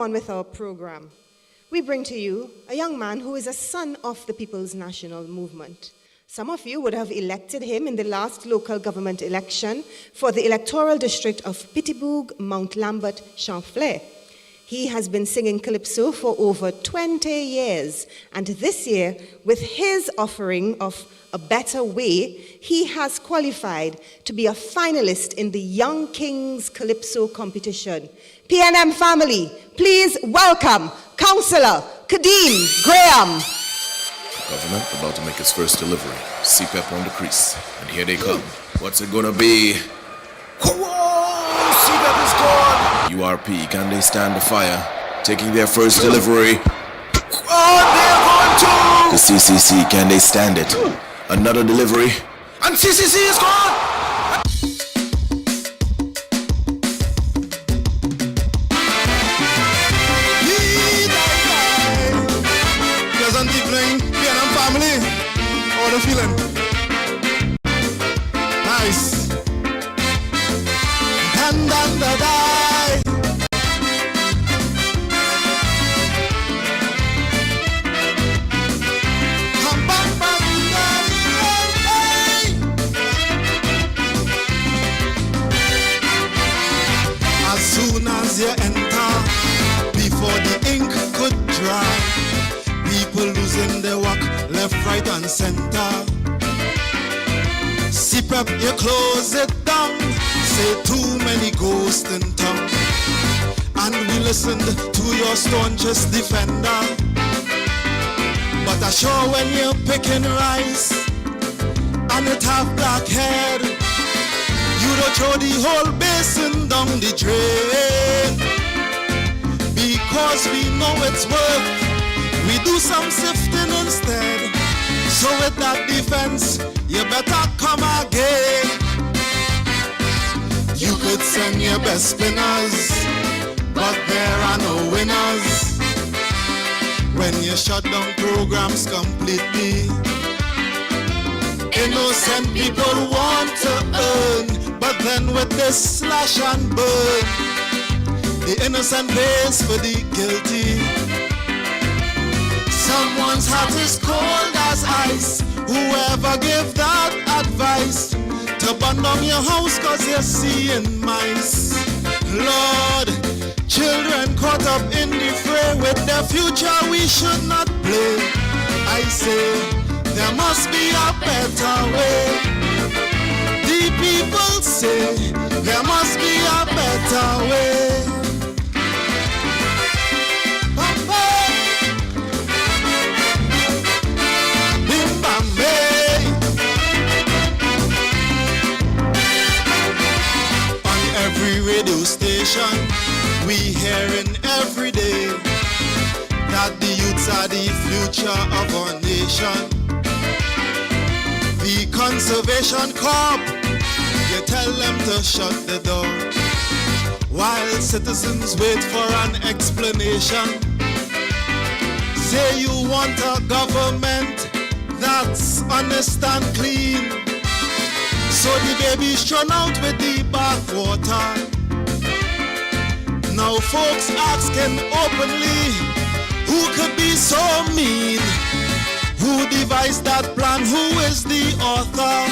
On with our program, we bring to you a young man who is a son of the People's National Movement. Some of you would have elected him in the last local government election for the electoral district of Pittibourg, Mount Lambert, Champlain. He has been singing Calypso for over 20 years, and this year, with his offering of A Better Way, he has qualified to be a finalist in the Young Kings Calypso competition. PNM family, please welcome Councillor Kadeem Graham. Government about to make its first delivery. CPEP on the crease. And here they come. What's it gonna be? Whoa! CPEP is gone! URP, can they stand the fire? Taking their first delivery. Oh, they're going to! The CCC, can they stand it? Another delivery. And CCC is gone! How the feeling? Nice. And die. As soon as you enter, before the ink could dry, people losing their work, left, right, and center. CPEP, you close it down. Say too many ghosts in town. And we listened to your staunchest defender. But I sure when you're picking rice and it have black head, you don't throw the whole basin down the drain. Because we know it's work, we do some sifting instead. So with that defense, you better come again. You could send your best spinners, but there are no winners. When you shut down programs completely, innocent people want to earn, but then with this slash and burn, the innocent pays for the guilty. Someone's heart is cold as ice. Whoever gave that advice to burn down your house cause you're seeing mice. Lord, children caught up in the fray. With their future we should not play. I say, there must be a better way. The people say, there must be a better way. Radio station, we hearing every day that the youths are the future of our nation. The conservation corp, you tell them to shut the door, while citizens wait for an explanation. Say you want a government that's honest and clean, so the baby's thrown out with the bathwater. Now folks asking openly, who could be so mean? Who devised that plan? Who is the author?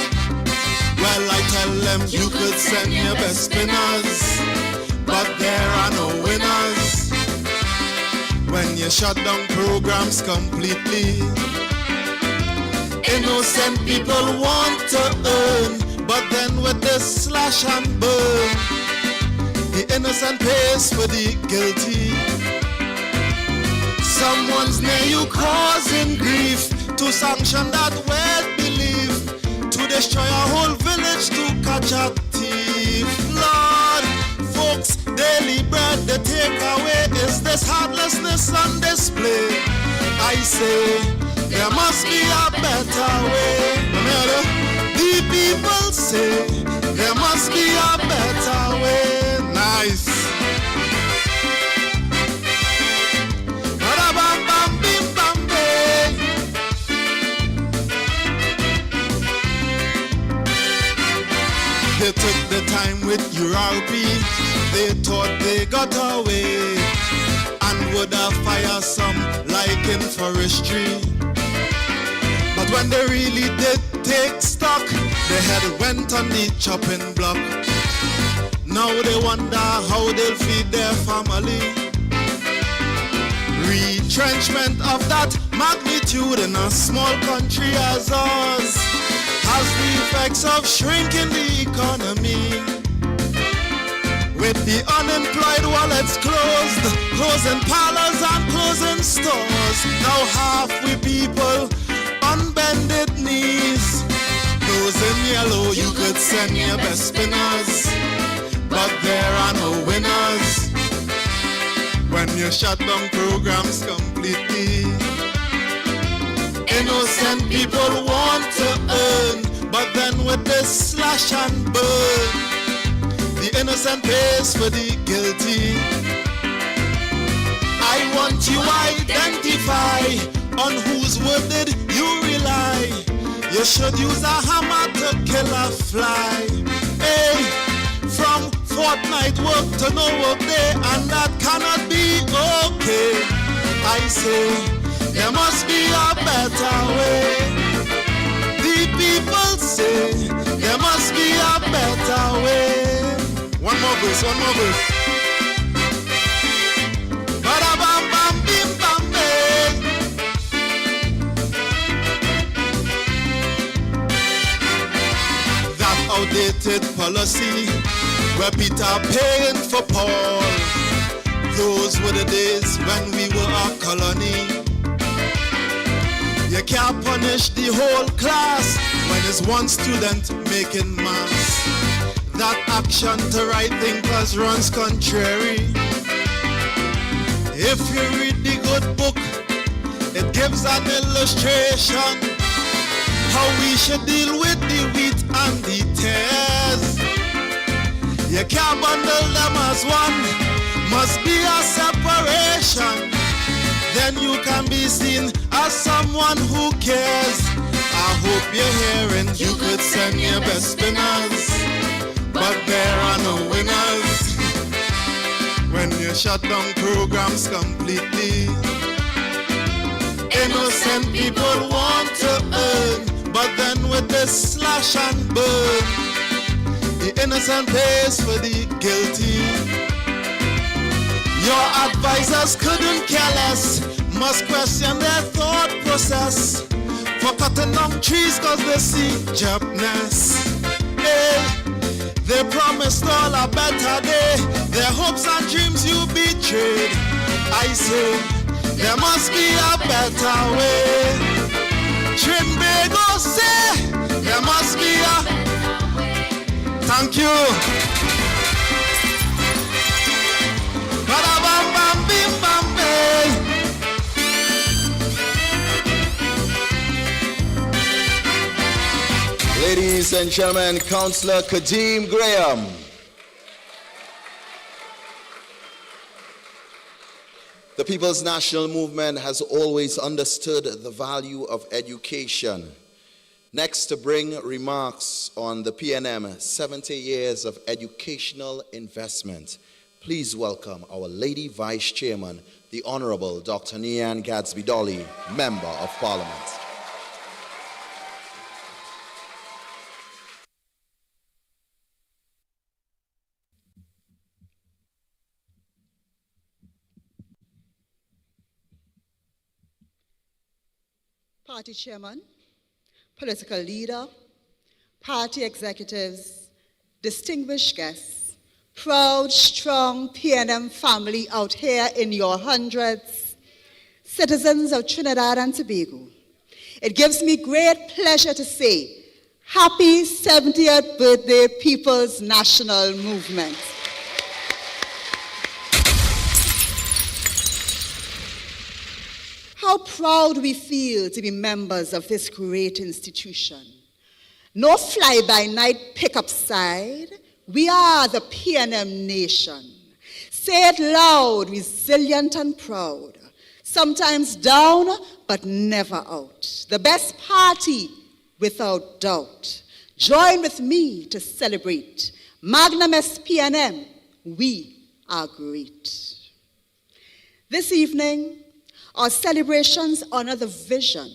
Well, I tell them you could send your best spinners, but there are no winners. When you shut down programs completely, innocent people want to earn, but then with this slash and burn, the innocent pays for the guilty. Someone's near you causing grief to sanction that weird belief, to destroy a whole village to catch a thief. Lord, folks, daily bread they take away. Is this heartlessness on display? I say, there must be a better way. The people say, there must be a better way. Nice. They took the time with URP, they thought they got away. would have fired some like in forestry. But when they really did take stock, they had went on the chopping block. Now they wonder how they'll feed their family. Retrenchment of that magnitude in a small country as ours has the effects of shrinking the economy. With the unemployed wallets closed, closing parlors and closing stores. Now half we people on bended knees. Those in yellow, you could send your best spinners, but there are no winners when you shut down programs completely. Innocent people want to earn, but then with this slash and burn, the innocent pays for the guilty. I want you identify on whose word did you rely. You should use a hammer to kill a fly. Hey, from fortnight work to no work day, and that cannot be okay. I say there must be a better way. The people say there must be a better way. One more verse, one more verse. That outdated policy where Peter paying for Paul. Those were the days when we were a colony. You can't punish the whole class when it's one student making mass. That action to right thinkers runs contrary. If you read the good book, it gives an illustration how we should deal with the wheat and the tares. You can't bundle them as one, must be a separation. Then you can be seen as someone who cares. I hope you're hearing, you could send your best spinners, but there are no winners when you shut down programs completely. Innocent people want to earn, but then with this slash and burn, the innocent pays for the guilty. Your advisors couldn't care less, must question their thought process for cutting down trees cause they see jobless. Hey, they promised all a better day, their hopes and dreams you betrayed. I say, there must be a better way. Trinidad say, there must be a better way. Thank you. Ladies and gentlemen, Councillor Kadeem Graham. The People's National Movement has always understood the value of education. Next, to bring remarks on the PNM 70 years of educational investment, please welcome our Lady Vice Chairman, the Honorable Dr. Ian Gadsby-Dolly, Member of Parliament. Party chairman, political leader, party executives, distinguished guests, proud, strong PNM family out here in your hundreds, citizens of Trinidad and Tobago. It gives me great pleasure to say, happy 70th birthday, People's National Movement. How proud we feel to be members of this great institution. No fly-by-night pick-up side. We are the PNM nation. Say it loud, resilient and proud. Sometimes down, but never out. The best party, without doubt. Join with me to celebrate. Magnum S PNM, we are great. This evening, our celebrations honor the vision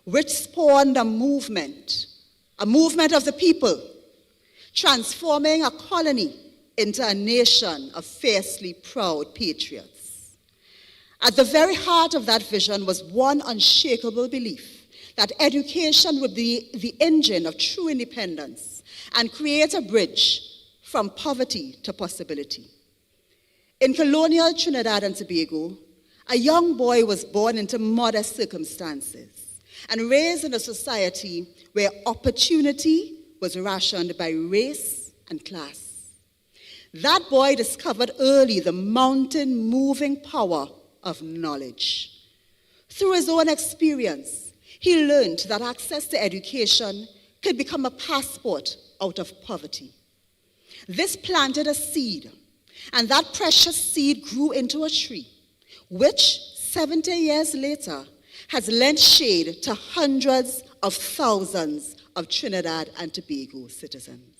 which spawned a movement of the people, transforming a colony into a nation of fiercely proud patriots. At the very heart of that vision was one unshakable belief that education would be the engine of true independence and create a bridge from poverty to possibility. In colonial Trinidad and Tobago, a young boy was born into modest circumstances and raised in a society where opportunity was rationed by race and class. That boy discovered early the mountain-moving power of knowledge. Through his own experience, he learned that access to education could become a passport out of poverty. This planted a seed, and that precious seed grew into a tree, which 70 years later has lent shade to hundreds of thousands of Trinidad and Tobago citizens.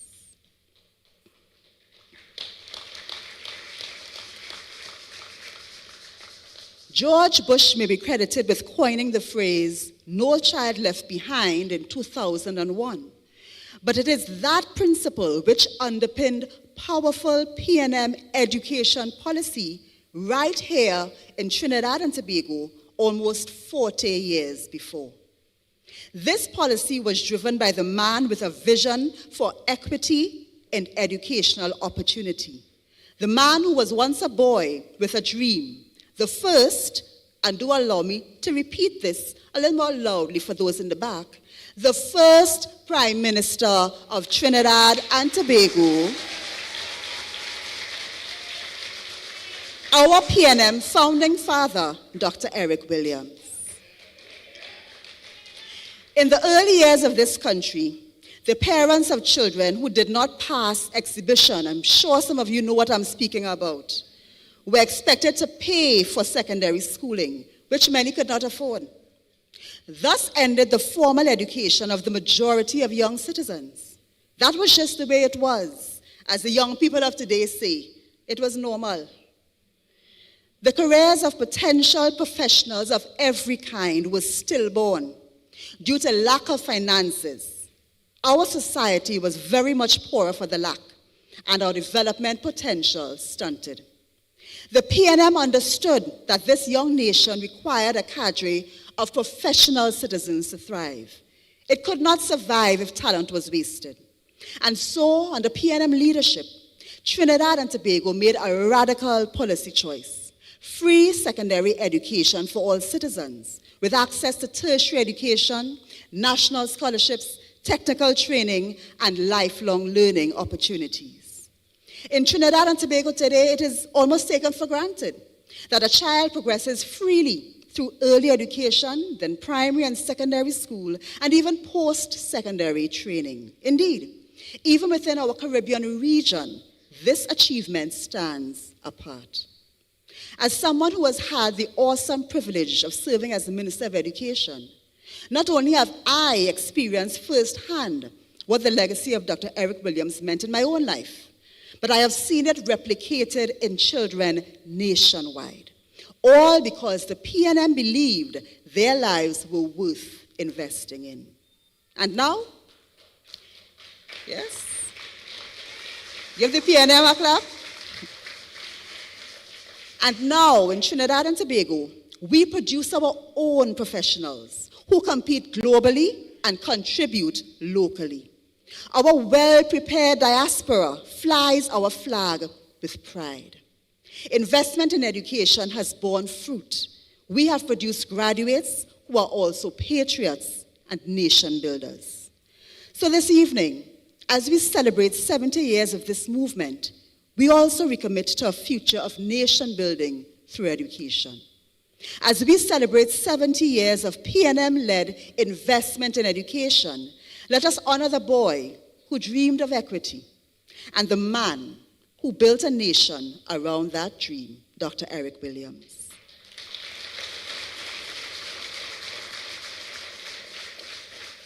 George Bush may be credited with coining the phrase, "No child left behind," in 2001. But it is that principle which underpinned powerful PNM education policy right here in Trinidad and Tobago almost 40 years before. This policy was driven by the man with a vision for equity and educational opportunity. The man who was once a boy with a dream, the first, and do allow me to repeat this a little more loudly for those in the back, the first Prime Minister of Trinidad and Tobago, our PNM founding father, Dr. Eric Williams. In the early years of this country, the parents of children who did not pass exhibition, I'm sure some of you know what I'm speaking about, were expected to pay for secondary schooling, which many could not afford. Thus ended the formal education of the majority of young citizens. That was just the way it was. As the young people of today say, it was normal. The careers of potential professionals of every kind were stillborn due to lack of finances. Our society was very much poorer for the lack, and our development potential stunted. The PNM understood that this young nation required a cadre of professional citizens to thrive. It could not survive if talent was wasted. And so, under PNM leadership, Trinidad and Tobago made a radical policy choice: free secondary education for all citizens, with access to tertiary education, national scholarships, technical training, and lifelong learning opportunities. In Trinidad and Tobago today, it is almost taken for granted that a child progresses freely through early education, then primary and secondary school, and even post-secondary training. Indeed, even within our Caribbean region, this achievement stands apart. As someone who has had the awesome privilege of serving as the Minister of Education, not only have I experienced firsthand what the legacy of Dr. Eric Williams meant in my own life, but I have seen it replicated in children nationwide, all because the PNM believed their lives were worth investing in. And now, yes, give the PNM a clap. And now, in Trinidad and Tobago, we produce our own professionals who compete globally and contribute locally. Our well-prepared diaspora flies our flag with pride. Investment in education has borne fruit. We have produced graduates who are also patriots and nation builders. So this evening, as we celebrate 70 years of this movement, we also recommit to a future of nation building through education. As we celebrate 70 years of PNM-led investment in education, let us honor the boy who dreamed of equity and the man who built a nation around that dream, Dr. Eric Williams.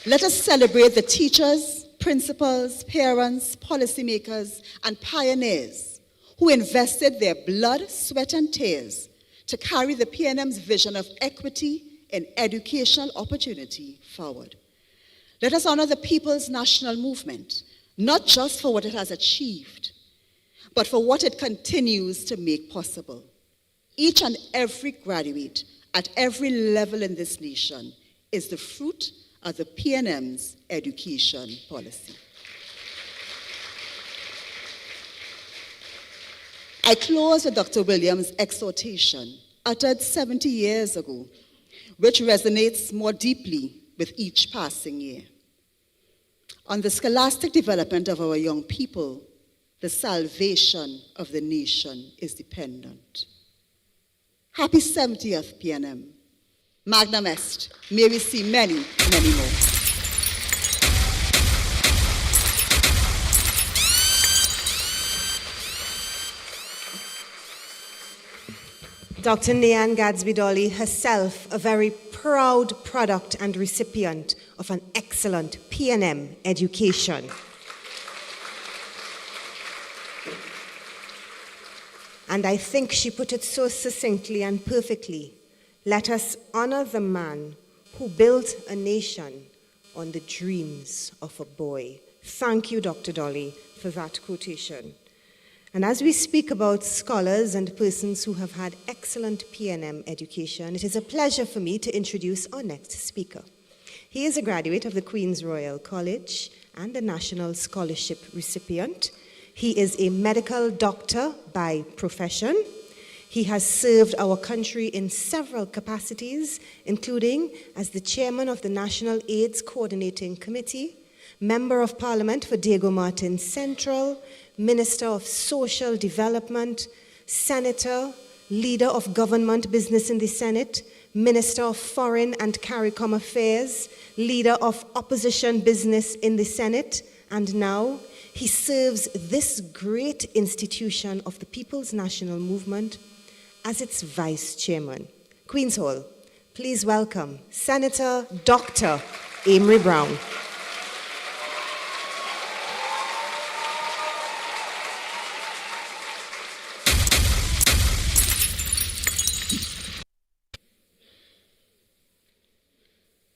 Let us celebrate the teachers, principals, parents, policymakers, and pioneers who invested their blood, sweat, and tears to carry the PNM's vision of equity in educational opportunity forward. Let us honor the People's National Movement, not just for what it has achieved, but for what it continues to make possible. Each and every graduate at every level in this nation is the fruit of the PNM's education policy. I close with Dr. Williams' exhortation, uttered 70 years ago, which resonates more deeply with each passing year. On the scholastic development of our young people, the salvation of the nation is dependent. Happy 70th PNM. Magnum est. May we see many, many more. Dr. Nyan Gadsby-Dolly, herself a very proud product and recipient of an excellent PNM education. And I think she put it so succinctly and perfectly. Let us honor the man who built a nation on the dreams of a boy. Thank you, Dr. Dolly, for that quotation. And as we speak about scholars and persons who have had excellent PNM education, it is a pleasure for me to introduce our next speaker. He is a graduate of the Queen's Royal College and a National Scholarship recipient. He is a medical doctor by profession. He has served our country in several capacities, including as the chairman of the National AIDS Coordinating Committee, Member of Parliament for Diego Martin Central, Minister of Social Development, Senator, Leader of Government Business in the Senate, Minister of Foreign and CARICOM Affairs, Leader of Opposition Business in the Senate, and now he serves this great institution of the People's National Movement as its Vice Chairman. Queen's Hall, please welcome Senator Dr. Amory Brown.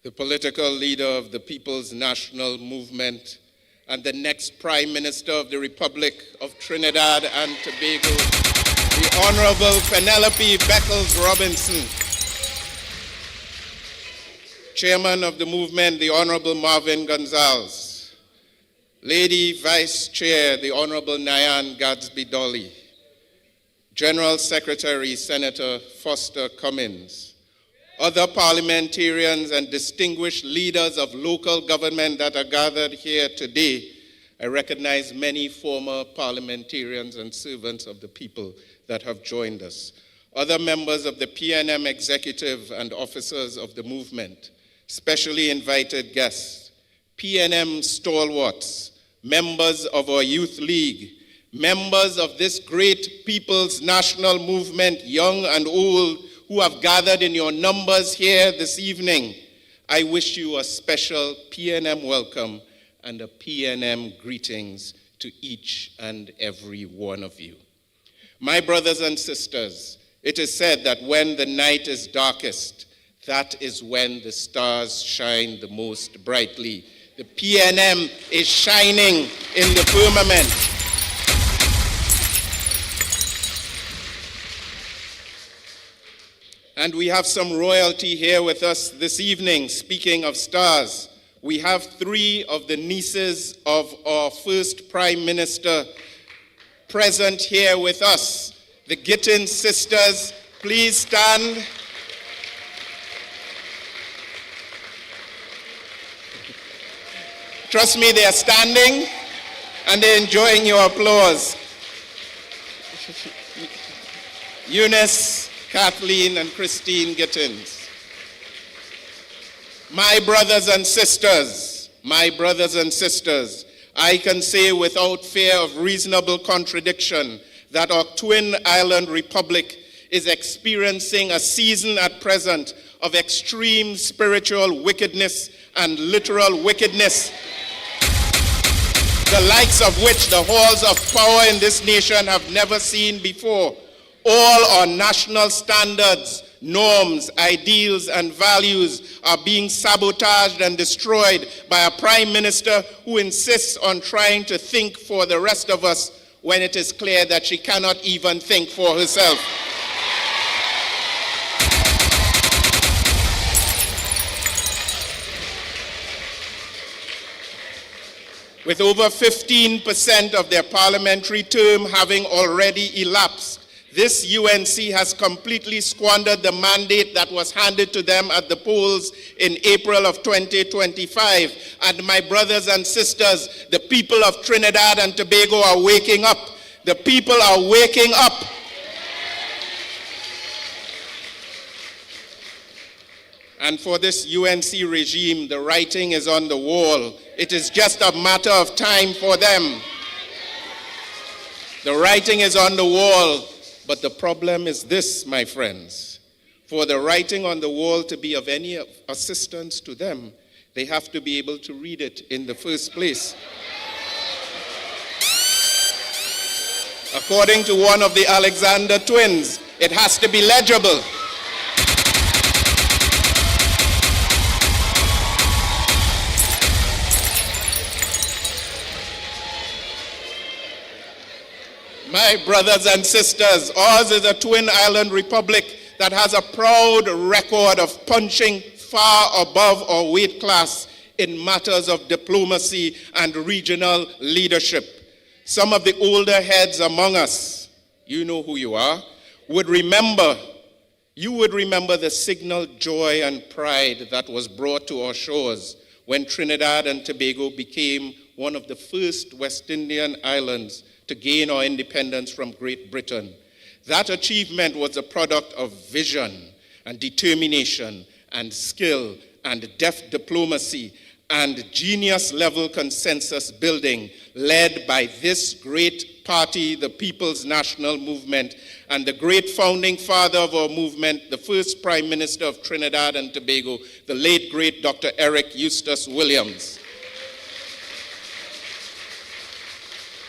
The political leader of the People's National Movement and the next Prime Minister of the Republic of Trinidad and Tobago, the Honorable Penelope Beckles-Robinson. Chairman of the movement, the Honorable Marvin Gonzalez. Lady Vice Chair, the Honorable Nyan Gadsby-Dolly. General Secretary, Senator Foster Cummins. Other parliamentarians and distinguished leaders of local government that are gathered here today. I recognize many former parliamentarians and servants of the people that have joined us. Other members of the PNM executive and officers of the movement, specially invited guests, PNM stalwarts, members of our youth league, members of this great People's National Movement, young and old, who have gathered in your numbers here this evening. I wish you a special PNM welcome and a PNM greetings to each and every one of you. My brothers and sisters, it is said that when the night is darkest, that is when the stars shine the most brightly. The PNM is shining in the firmament. And we have some royalty here with us this evening. Speaking of stars, we have 3 of the nieces of our first Prime Minister present here with us. The Gittin sisters, please stand. Trust me, they are standing and they're enjoying your applause. Eunice, Kathleen, and Christine Gittins. My brothers and sisters, I can say without fear of reasonable contradiction that our twin island republic is experiencing a season at present of extreme spiritual wickedness and literal wickedness, the likes of which the halls of power in this nation have never seen before. All our national standards, norms, ideals, and values are being sabotaged and destroyed by a prime minister who insists on trying to think for the rest of us when it is clear that she cannot even think for herself. With over 15% of their parliamentary term having already elapsed, this UNC has completely squandered the mandate that was handed to them at the polls in April of 2025. And my brothers and sisters, the people of Trinidad and Tobago are waking up. The people are waking up. And for this UNC regime, the writing is on the wall. It is just a matter of time for them. The writing is on the wall, but the problem is this, my friends. For the writing on the wall to be of any assistance to them, they have to be able to read it in the first place. According to one of the Alexander twins, it has to be legible. My brothers and sisters, ours is a twin island republic that has a proud record of punching far above our weight class in matters of diplomacy and regional leadership. Some of the older heads among us, you know who you are, would remember the signal joy and pride that was brought to our shores when Trinidad and Tobago became one of the first West Indian islands to gain our independence from Great Britain. That achievement was a product of vision and determination and skill and deft diplomacy and genius-level consensus building led by this great party, the People's National Movement, and the great founding father of our movement, the first Prime Minister of Trinidad and Tobago, the late great Dr. Eric Eustace Williams.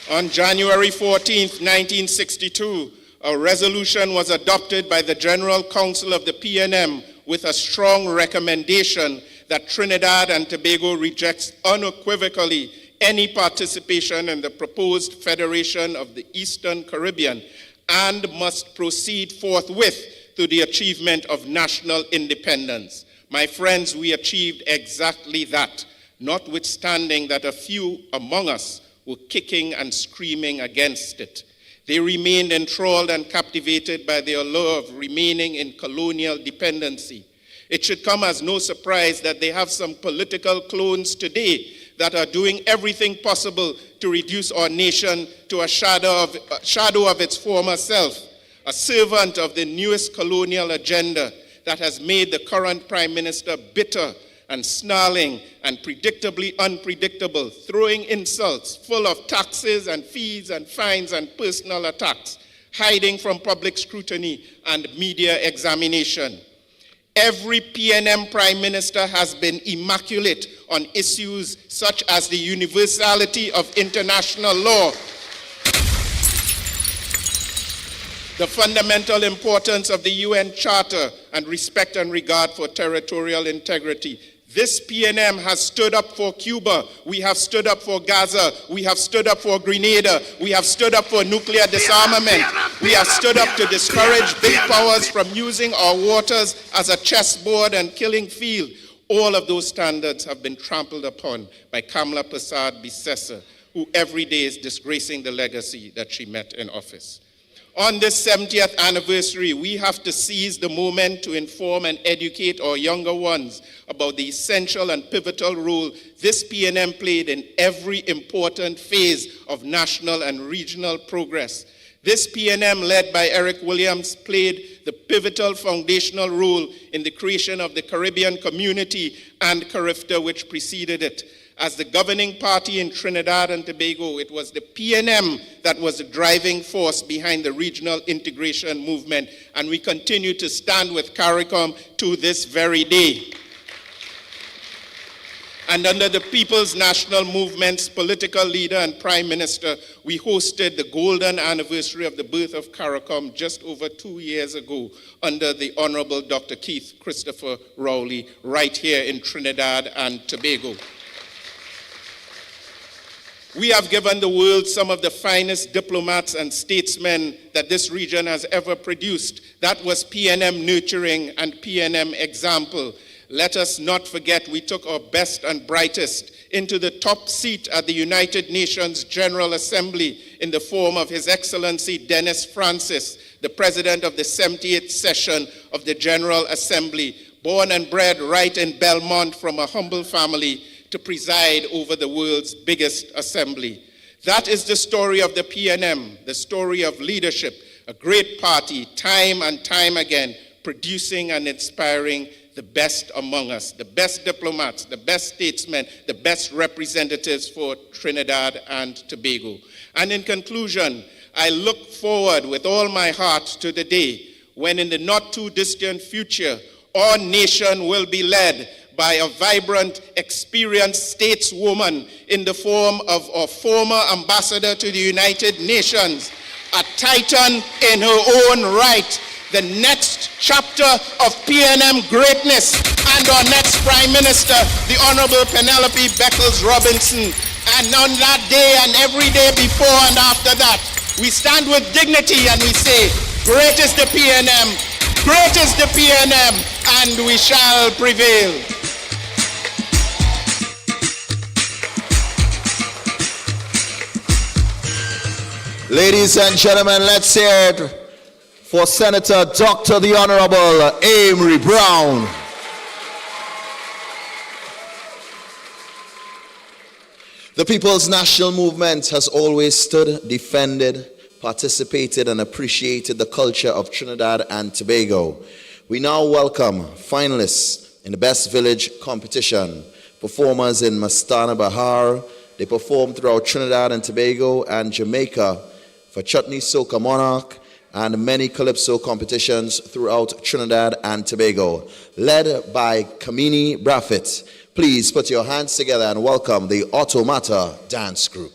On January 14th, 1962, a resolution was adopted by the General Council of the PNM with a strong recommendation that Trinidad and Tobago rejects unequivocally any participation in the proposed Federation of the Eastern Caribbean and must proceed forthwith to the achievement of national independence. My friends, we achieved exactly that, notwithstanding that a few among us were kicking and screaming against it. They remained enthralled and captivated by the allure of remaining in colonial dependency. It should come as no surprise that they have some political clones today that are doing everything possible to reduce our nation to a shadow of its former self, a servant of the newest colonial agenda that has made the current Prime Minister bitter and snarling and predictably unpredictable, throwing insults full of taxes and fees and fines and personal attacks, hiding from public scrutiny and media examination. Every PNM Prime Minister has been immaculate on issues such as the universality of international law, the fundamental importance of the UN Charter, and respect and regard for territorial integrity. This PNM has stood up for Cuba. We have stood up for Gaza. We have stood up for Grenada. We have stood up for nuclear disarmament. We have stood up to discourage big powers from using our waters as a chessboard and killing field. All of those standards have been trampled upon by Kamla Persad-Bissessar, who every day is disgracing the legacy that she met in office. On this 70th anniversary, we have to seize the moment to inform and educate our younger ones about the essential and pivotal role this PNM played in every important phase of national and regional progress. This PNM, led by Eric Williams, played the pivotal foundational role in the creation of the Caribbean community and CARIFTA, which preceded it. As the governing party in Trinidad and Tobago, it was the PNM that was the driving force behind the regional integration movement, and we continue to stand with CARICOM to this very day. And under the People's National Movement's political leader and Prime Minister, we hosted the golden anniversary of the birth of CARICOM just over 2 years ago under the Honorable Dr. Keith Christopher Rowley right here in Trinidad and Tobago. We have given the world some of the finest diplomats and statesmen that this region has ever produced. That was PNM nurturing and PNM example. Let us not forget we took our best and brightest into the top seat at the United Nations General Assembly in the form of His Excellency Dennis Francis, the President of the 78th session of the General Assembly, born and bred right in Belmont from a humble family to preside over the world's biggest assembly. That is the story of the PNM, the story of leadership, a great party, time and time again, producing and inspiring the best among us, the best diplomats, the best statesmen, the best representatives for Trinidad and Tobago. And in conclusion, I look forward with all my heart to the day when in the not too distant future, our nation will be led by a vibrant, experienced stateswoman in the form of our former ambassador to the United Nations, a titan in her own right, the next chapter of PNM greatness, and our next Prime Minister, the Honorable Penelope Beckles-Robinson. And on that day and every day before and after that, we stand with dignity and we say, great is the PNM, great is the PNM, and we shall prevail. Ladies and gentlemen, let's hear it for Senator Dr. the Honorable Amory Brown. The People's National Movement has always stood, defended, participated, and appreciated the culture of Trinidad and Tobago. We now welcome finalists in the Best Village competition, performers in Mastana Bahar. They performed throughout Trinidad and Tobago and Jamaica for Chutney Soca Monarch, and many Calypso competitions throughout Trinidad and Tobago, led by Kamini Braffett. Please put your hands together and welcome the Automata Dance Group.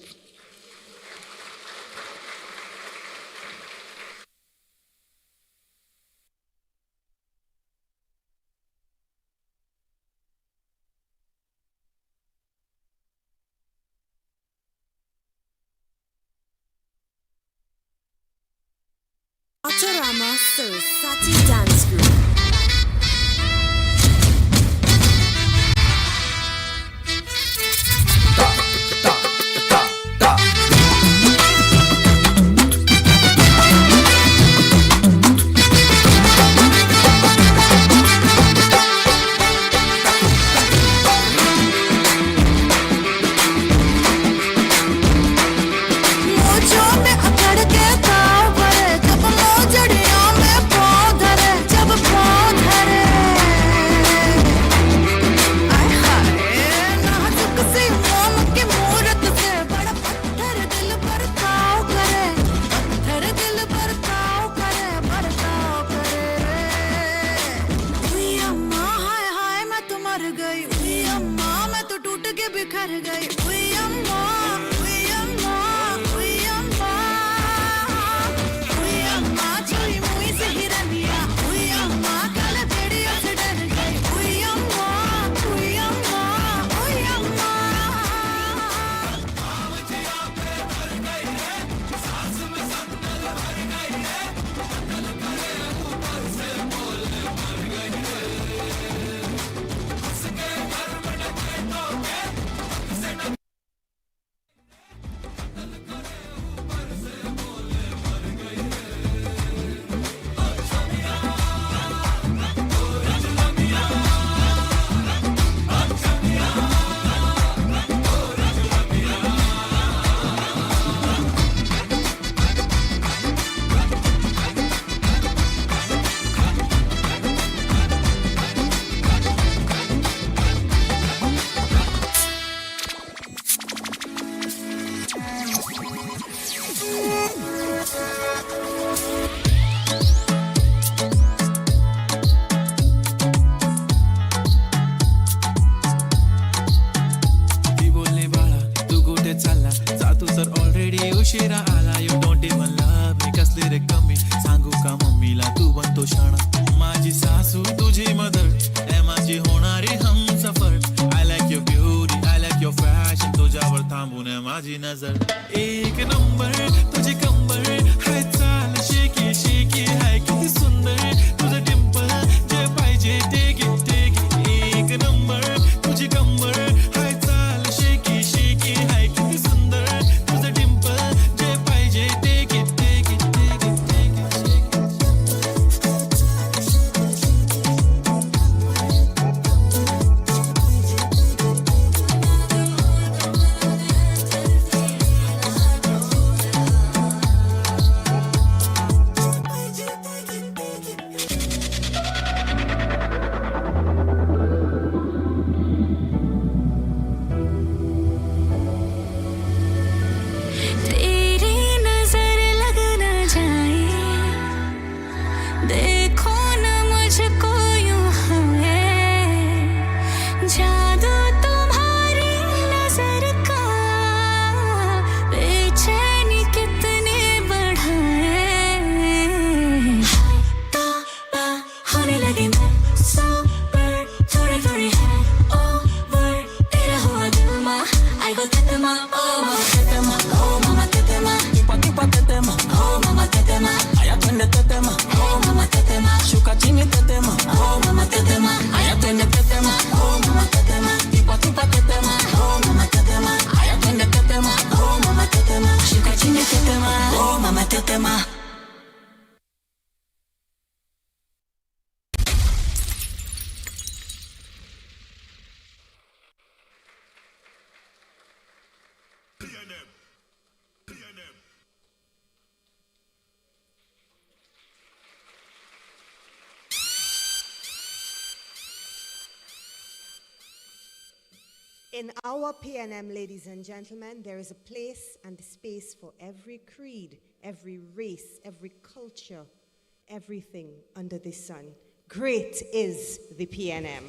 Autorama Sarasati Dance Group. जब शेरा आला you don't even love me कसले रे कमी सांगू का मम्मीला तू बनतो शाणा माझी सासू तुझी मदर ए माझी होणारी Humsafar I like your beauty I like your fashion तुझ्यावर थांबून आहे माझी नजर एक नंबर तुझी कंबर हाय चाल शेकी शेकी हाय किती सुंदर तुझं डिंपल जे पाहिजे take it एक नंबर तुझी कंबर हाय चाल शेकी शेकी हाय किती सुंदर तुझं डिंपल जे पाहिजे take it तेरी नजर लग न जाए देखो न मुझको यूं हमें जादू तुम्हारी नजर का बेचैनी कितने बढ़ाए ताबा होने लगी मैं सोबर थोड़ी थोड़ी है ओवर तेरा हुआ दिल मा I go tetema oh mama tetema oh mama tetema tipa tetema oh mama tetema aya twende tetema oh mama tetema shuka chini tetema oh mama tetema aya twende tetema oh mama tetema tipa tetema oh mama tetema aya twende tetema oh mama tetema shuka chini tetema oh mama tetema. In our PNM, ladies and gentlemen, there is a place and a space for every creed, every race, every culture, everything under the sun. Great is the PNM.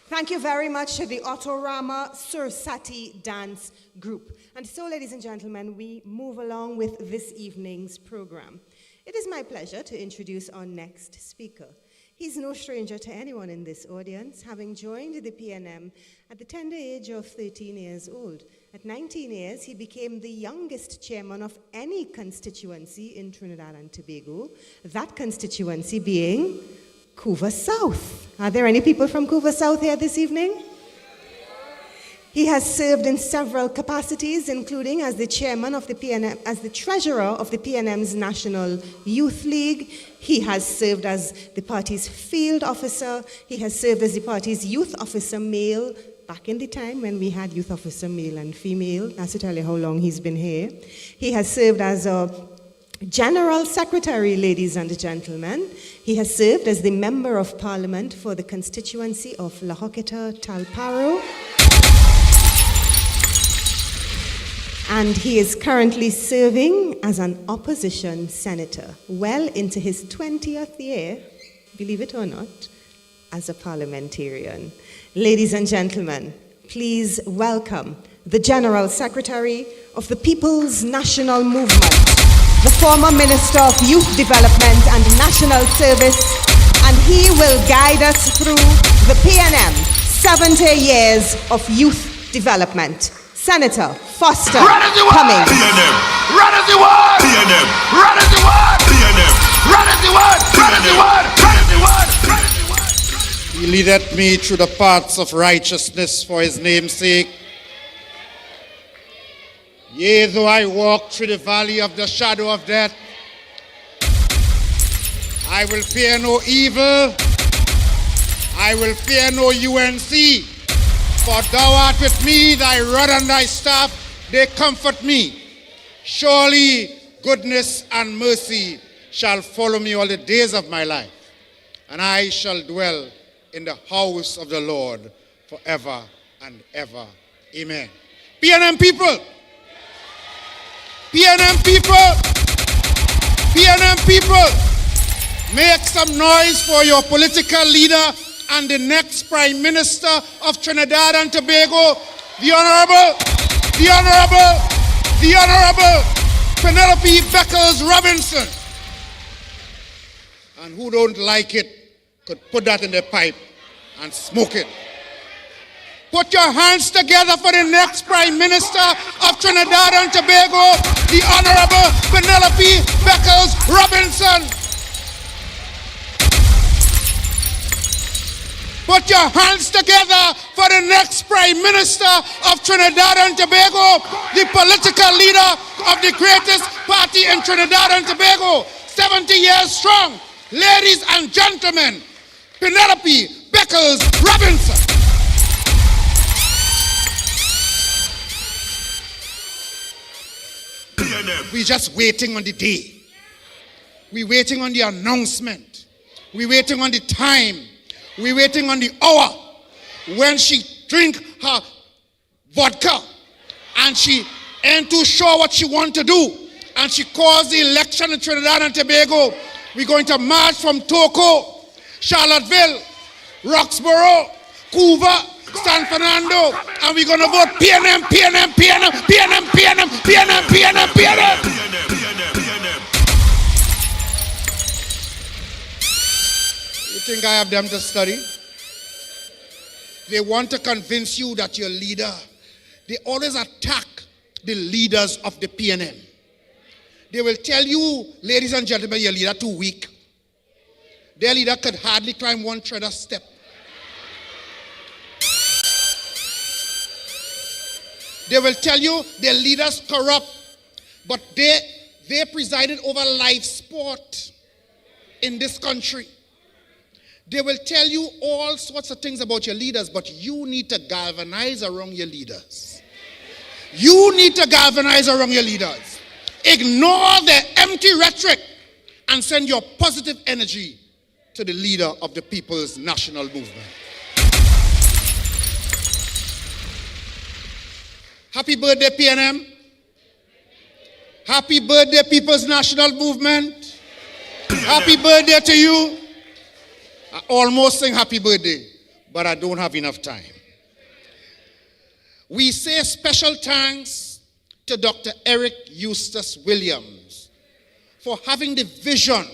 Thank you very much to the Autorama Sursati Dance Group. And so, ladies and gentlemen, we move along with this evening's program. It is my pleasure to introduce our next speaker. He's no stranger to anyone in this audience, having joined the PNM at the tender age of 13 years old. At 19 years, he became the youngest chairman of any constituency in Trinidad and Tobago, that constituency being Couva South. Are there any people from Couva South here this evening? He has served in several capacities, including as the chairman of the PNM, as the treasurer of the PNM's National Youth League. He has served as the party's field officer. He has served as the party's youth officer male, back in the time when we had youth officer male and female. That's to tell you how long he's been here. He has served as a General Secretary, ladies and gentlemen. He has served as the Member of Parliament for the constituency of Lahoketa Talparo. And he is currently serving as an opposition senator, well into his 20th year, believe it or not, as a parliamentarian. Ladies and gentlemen, please welcome the General Secretary of the People's National Movement, the former Minister of Youth Development and National Service, and he will guide us through the PNM 70 years of youth development. Senator Foster Cummings. PNM, run as you want. PNM, run as you want. PNM, run as you want. Run as you want. Run as you want. Run as you want. He leadeth me through the paths of righteousness for his name's sake. Yea, though I walk through the valley of the shadow of death, I will fear no evil. I will fear no UNC. For thou art with me, thy rod and thy staff, they comfort me. Surely goodness and mercy shall follow me all the days of my life, and I shall dwell in the house of the Lord forever and ever. Amen. PNM people! PNM people! PNM people! Make some noise for your political leader and the next Prime Minister of Trinidad and Tobago, the Honorable the Honorable Penelope Beckles Robinson. And who don't like it could put that in their pipe and smoke it. Put your hands together for the next Prime Minister of Trinidad and Tobago, the Honorable Penelope Beckles Robinson. Put your hands together for the next Prime Minister of Trinidad and Tobago, the political leader of the greatest party in Trinidad and Tobago, 70 years strong. Ladies and gentlemen, Penelope Beckles Robinson. We're just waiting on the day. We're waiting on the announcement. We're waiting on the time. We're waiting on the hour when she drink her vodka and she ain't too sure what she want to do and she calls the election in Trinidad and Tobago. We're going to march from Toco, Charlottesville, Roxborough, Cuba, San Fernando, and we're going to vote PNM, PNM, PNM, PNM, PNM, PNM, PNM, PNM. You think I have them to study? They want to convince you that your leader, they always attack the leaders of the PNM. They will tell you, ladies and gentlemen, your leader too weak. Their leader could hardly climb one tread a step. They will tell you their leaders corrupt, but they presided over live sport in this country. They will tell you all sorts of things about your leaders, but you need to galvanize around your leaders. You need to galvanize around your leaders. Ignore their empty rhetoric and send your positive energy to the leader of the People's National Movement. Happy birthday, PNM. Happy birthday, People's National Movement. Happy birthday to you. I almost sing happy birthday, but I don't have enough time. We say special thanks to Dr. Eric Eustace Williams for having the vision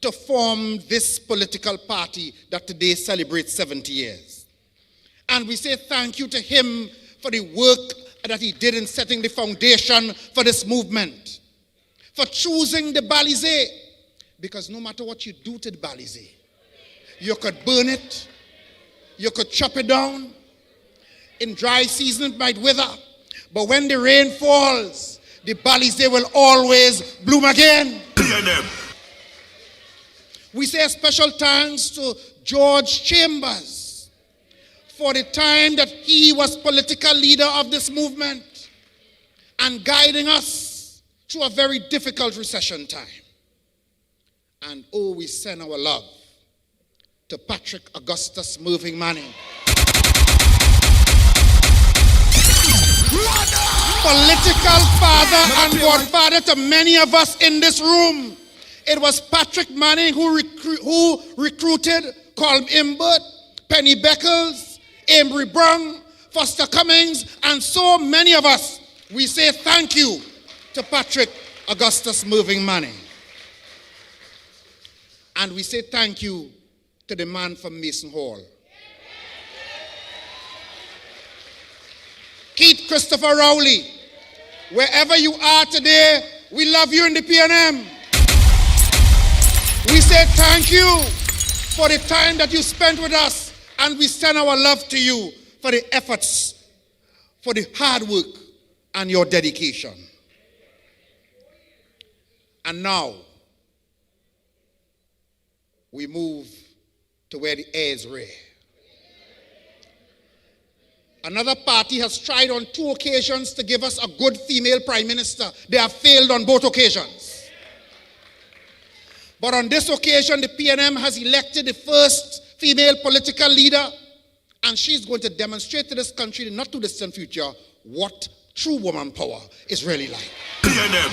to form this political party that today celebrates 70 years. And we say thank you to him for the work that he did in setting the foundation for this movement, for choosing the balize, because no matter what you do to the balize, you could burn it, you could chop it down. In dry season it might wither, but when the rain falls, the balize will always bloom again. We say a special thanks to George Chambers for the time that he was political leader of this movement and guiding us through a very difficult recession time. And oh, we send our love to Patrick Augustus Mervyn Manning, political father and godfather to many of us in this room. It was Patrick Manning who recruited Colm Imbert, Penny Beckles, Ambry Brown, Foster Cummings, and so many of us. We say thank you to Patrick Augustus Mervyn Manning. And we say thank you to the man from Mason Hall, Keith Christopher Rowley. Wherever you are today, we love you in the PNM. We say thank you for the time that you spent with us, and we send our love to you for the efforts, for the hard work, and your dedication. And now, we move to where the air is rare. Another party has tried on 2 occasions to give us a good female prime minister. They have failed on both occasions. But on this occasion, the PNM has elected the first female political leader, and she's going to demonstrate to this country in the not too distant future what true woman power is really like. PNM.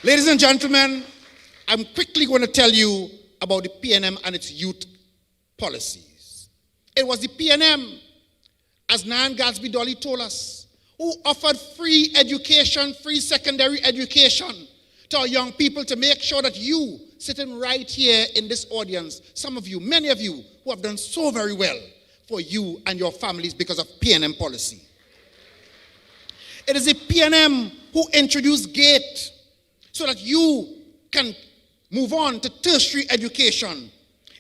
Ladies and gentlemen, I'm quickly going to tell you about the PNM and its youth policies. It was the PNM, as Nan Gadsby Dolly told us, who offered free education, free secondary education to our young people to make sure that you, sitting right here in this audience, some of you, many of you, who have done so very well for you and your families because of P&M policy. It is the P&M who introduced GATE so that you can move on to tertiary education.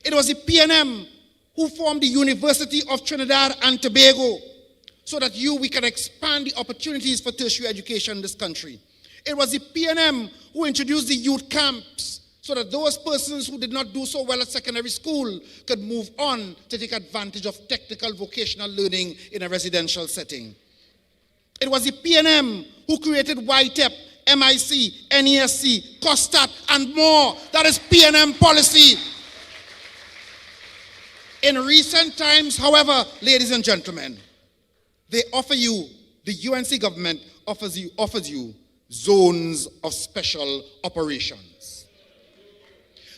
It was the P&M who formed the University of Trinidad and Tobago so that we can expand the opportunities for tertiary education in this country. It was the P&M who introduced the youth camps so that those persons who did not do so well at secondary school could move on to take advantage of technical vocational learning in a residential setting. It was the P&M who created YTEP, MIC, NESC, COSTAT, and more. That is P&M policy. In recent times, however, ladies and gentlemen, they offer you, the UNC government offers you zones of special operations.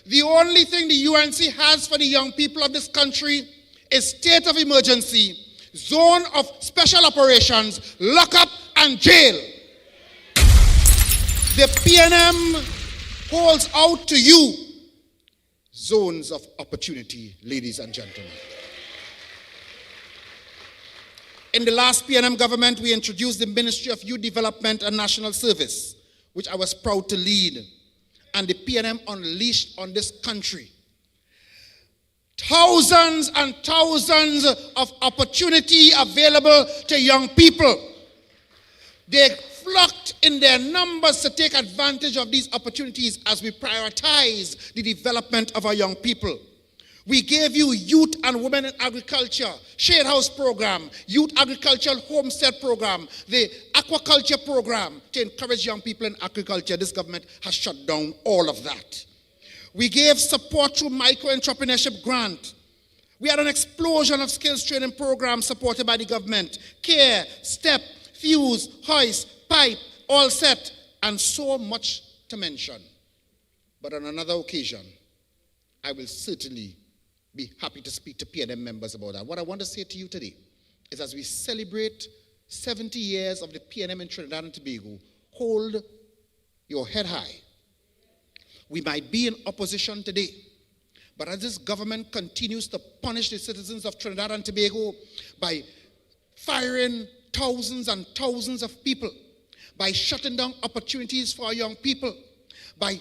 The only thing the UNC has for the young people of this country is state of emergency, zone of special operations, lockup and jail. The P&M holds out to you zones of opportunity, ladies and gentlemen. In the last P&M government, we introduced the Ministry of Youth Development and National Service, which I was proud to lead. And the P&M unleashed on this country thousands and thousands of opportunity available to young people. They flocked in their numbers to take advantage of these opportunities as we prioritize the development of our young people. We gave you youth and women in agriculture, shade house program, youth agricultural homestead program, the aquaculture program to encourage young people in agriculture. This government has shut down all of that. We gave support through micro-entrepreneurship grant. We had an explosion of skills training programs supported by the government. CARE, STEP, FUSE, hoist, pipe, all set, and so much to mention. But on another occasion, I will certainly be happy to speak to P&M members about that. What I want to say to you today is as we celebrate 70 years of the P&M in Trinidad and Tobago, hold your head high. We might be in opposition today, but as this government continues to punish the citizens of Trinidad and Tobago by firing thousands and thousands of people, by shutting down opportunities for our young people, by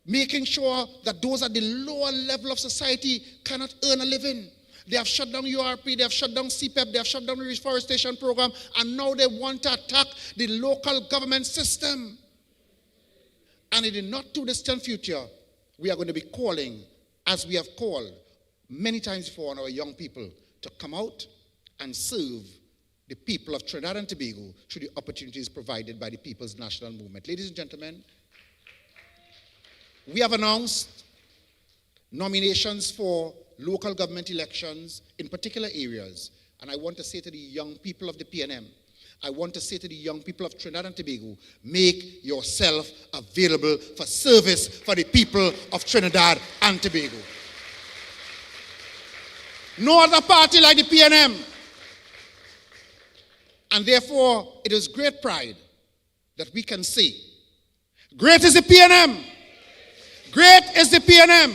making sure that those at the lower level of society cannot earn a living. They have shut down URP, they have shut down CPEP, they have shut down the reforestation program, and now they want to attack the local government system. And in the not too distant future, we are going to be calling, as we have called many times before, on our young people to come out and serve the people of Trinidad and Tobago through the opportunities provided by the People's National Movement. Ladies and gentlemen, we have announced nominations for local government elections in particular areas. And I want to say to the young people of the P&M, I want to say to the young people of Trinidad and Tobago, make yourself available for service for the people of Trinidad and Tobago. No other party like the P&M. And therefore, it is great pride that we can say, great is the P&M. Great is the P&M.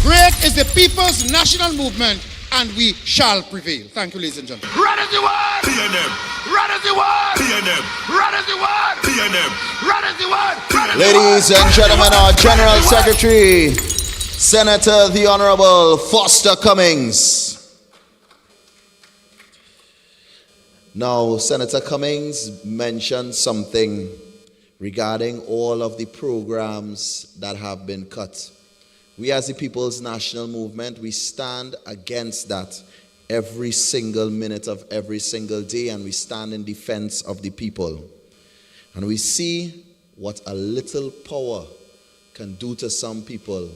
Great is the People's National Movement, and we shall prevail. Thank you, ladies and gentlemen. Run as you want! P&M! Run as you want! P&M! Run as you want! P&M! Run as you want! Ladies and gentlemen, our General Secretary, Senator the Honorable Foster Cummings. Now, Senator Cummings mentioned something regarding all of the programs that have been cut. We as the People's National Movement, we stand against that every single minute of every single day, and we stand in defense of the people. And we see what a little power can do to some people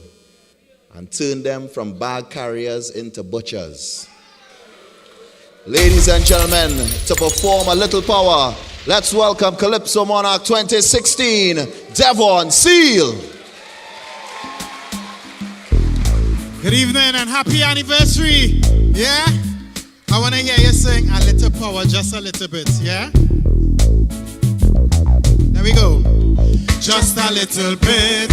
and turn them from bag carriers into butchers. Ladies and gentlemen, to perform a little power, let's welcome Calypso Monarch 2016, Devon Seal. Good evening and happy anniversary. Yeah? I want to hear you sing a little power, just a little bit. Yeah? we go. Just a little bit.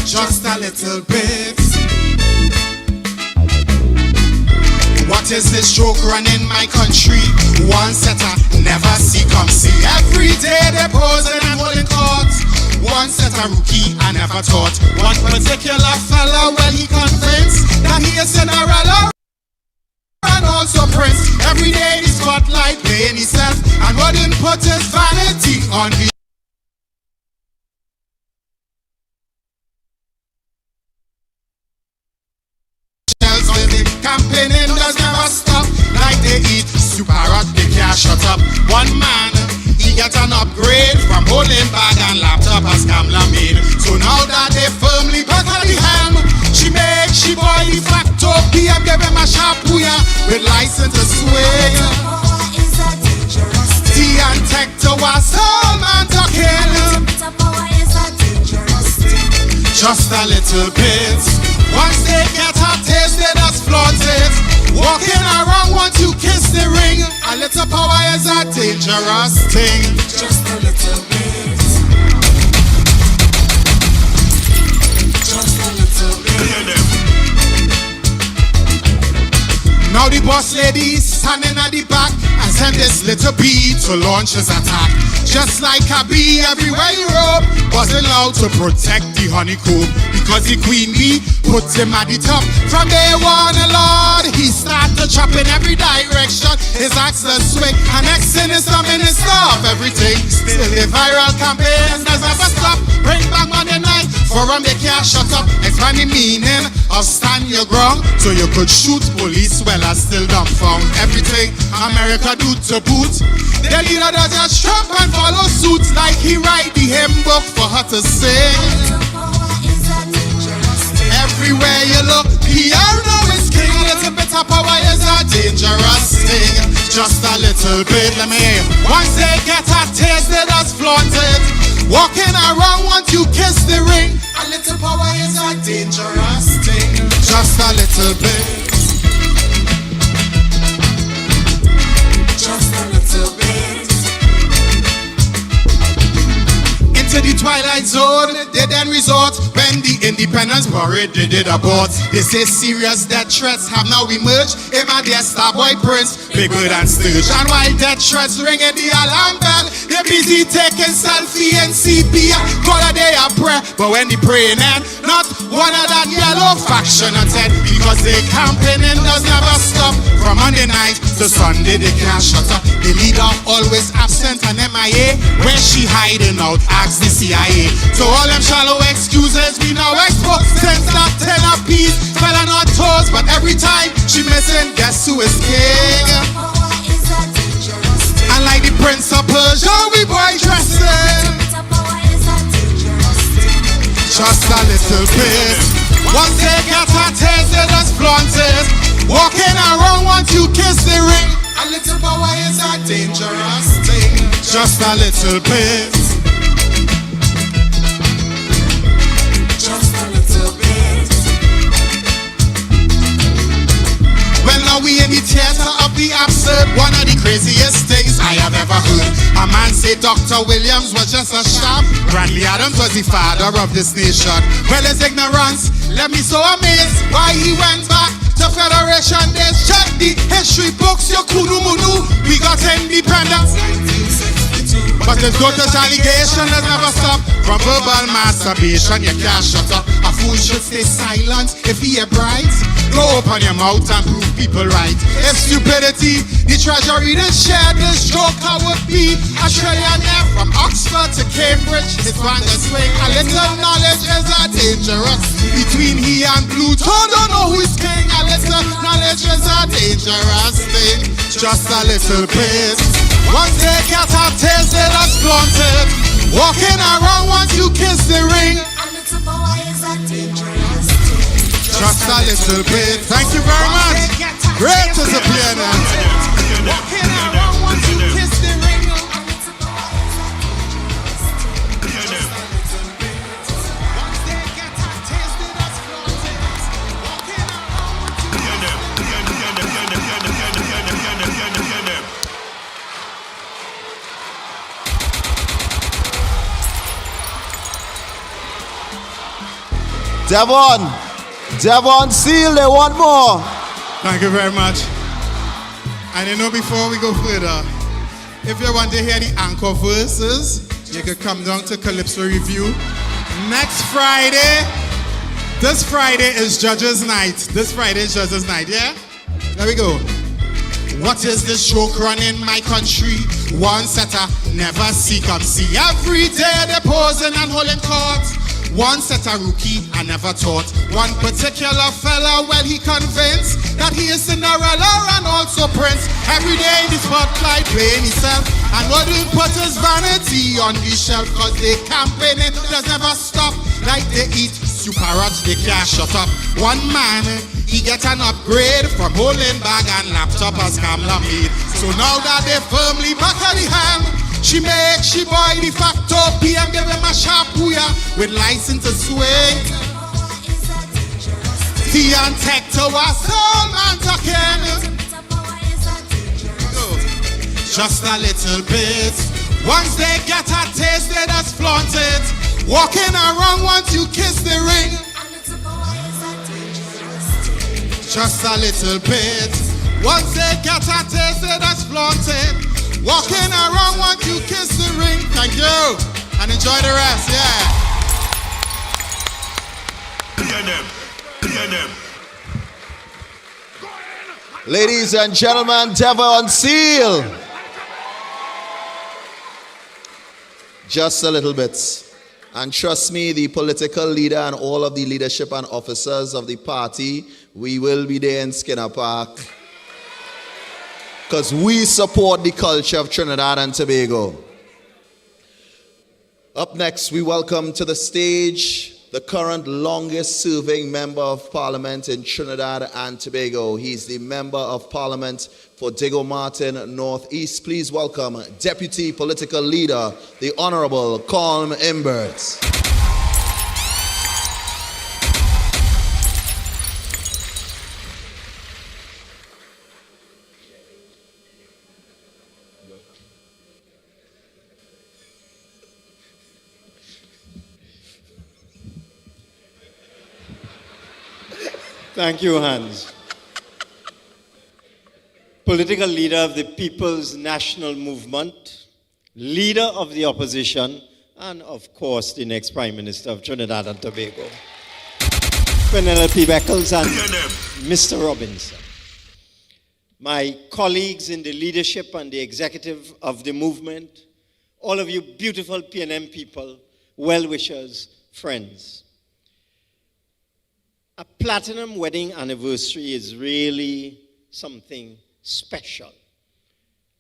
Just a little bit. What is this joke running my country? One setter, never see come see. Every day they posing and holding court. One setter rookie, I never thought. One particular fella, well he convinced that he is Cinderella and also Prince. Every day the spotlight playing himself and wouldn't put his vanity on the campaigning does never stop. Like they eat super hot, they can't shut up. One man, he get an upgrade from holding bag and laptop as Kamla made. So now that they firmly back on the helm, she boy de facto PM give him a sharp booyah with license to swing. Tea and tech to was home and to kill. Just a little bit. Once they get a taste, they just flaunt it. Walking around once you kiss the ring. A little power is a dangerous thing. Just a little bit. Just a little bit. Now the boss lady standing at the back and send this little bee to launch his attack. Just like a bee everywhere you roam, wasn't allowed to protect the honeycomb because the queen bee put him at the top. From day one, Lord, he started chopping every direction. His axe the swing, and next thing is the minister of everything. Still the viral campaign does never stop. Bring back Monday night, forum they can't shut up. Expand the meaning of stand your ground, so you could shoot police well as still dumbfound. Everything America do to boot, the leader does just trump and follow suit like he write the hymn book for her to sing. Everywhere you look, piano is king. A little bit of power is a dangerous thing. Just a little bit, let me hear. Once they get a taste, they just flaunt it. Walking around once you kiss the ring. A little power is a dangerous thing. Just a little bit. Just a little bit. Into the twilight zone, they then resort. When the independence parade, they did abort. They say serious death threats have now emerged. Him and their starboy prince, big good and sturge. And while death threats ringing the alarm bell, they busy taking selfie and CP. Call a day a prayer, but when they praying end, not one of that yellow faction attend. Because they campaigning does never stop. From Monday night to Sunday, they can't shut up. The leader always absent and MIA. Where she hiding out, ask the CIA. So all them shallow excuses we now expose. Since that 10 apiece fell on our toes, but every time she missing, guess who is king? And like the Prince of Persia, we boy dressing. Just a little bit. Once they get a taste, they just flaunt it. Walking around once you kiss the ring. A little power is a dangerous thing. Just a little bit. Just a little bit. Well, now we in the theater of the absurd. One of the craziest things I have ever heard. A man said Dr. Williams was just a sham. Bradley Adams was the father of this nation. Well, his ignorance left me so amazed why he went back to Federation Days. Check the history books, your kudu munu. We got independence. But his daughter's allegation has never stopped. From verbal masturbation, you can't shut up. A fool should stay silent if he a bright. Go open your mouth and prove people right. If stupidity, the treasury didn't share this joke, I would be a trillionaire from Oxford to Cambridge. His van the swing. A little knowledge is a dangerous. Between he and Pluto, don't know who's king. A little knowledge is a dangerous thing. Just a little bit. Once they get a taste, they just flaunt it. Walking around once you kiss the ring. A little power is a dangerous thing. Just a little bit. Thank you very much. Great as a piano. Walking around once you kiss the ring. A little power is a dangerous thing. Just a little bit. Once they get a taste, they just flaunt it. Walking around once you kiss the ring. Devon Seal, they want more. Thank you very much. And you know, before we go further, if you want to hear the anchor verses, you can come down to Calypso Review next Friday. This Friday is Judges Night. Yeah? There we go. What is this joke running my country? One setter never see come see. Every day they posing and holding court. One setter rookie I never taught. One particular fella, well, he convinced that he is Cinderella and also Prince. Every day in the spotlight playing himself and wouldn't put his vanity on the shelf, cause they campaigning does never stop. Like they eat super rats, they can't shut up. One man, he get an upgrade from holding bag and laptop as Kamla made. So now that they firmly back at the hand, she boy de facto PM, give him a sharp booyah with license to swing. Ian Tech to us, all man talking. Just a little bit. Once they get a taste, they just flaunt it. Walking around once you kiss the ring. Just a little bit. Once they get a taste, they just flaunt it. Walking around once you kiss the ring. Thank you. And enjoy the rest, yeah. Ladies and gentlemen, Devon Seal. Just a little bit. And trust me, the political leader and all of the leadership and officers of the party, we will be there in Skinner Park. Because we support the culture of Trinidad and Tobago. Up next, we welcome to the stage the current longest serving member of parliament in Trinidad and Tobago. He's the member of parliament for Diego Martin Northeast. Please welcome Deputy Political Leader, the Honorable Colm Imbert. Thank you, Hans. Political leader of the People's National Movement, leader of the opposition, and of course the next Prime Minister of Trinidad and Tobago, Penelope Beckles and Mr. Robinson. My colleagues in the leadership and the executive of the movement, all of you beautiful PNM people, well-wishers, friends. A platinum wedding anniversary is really something special.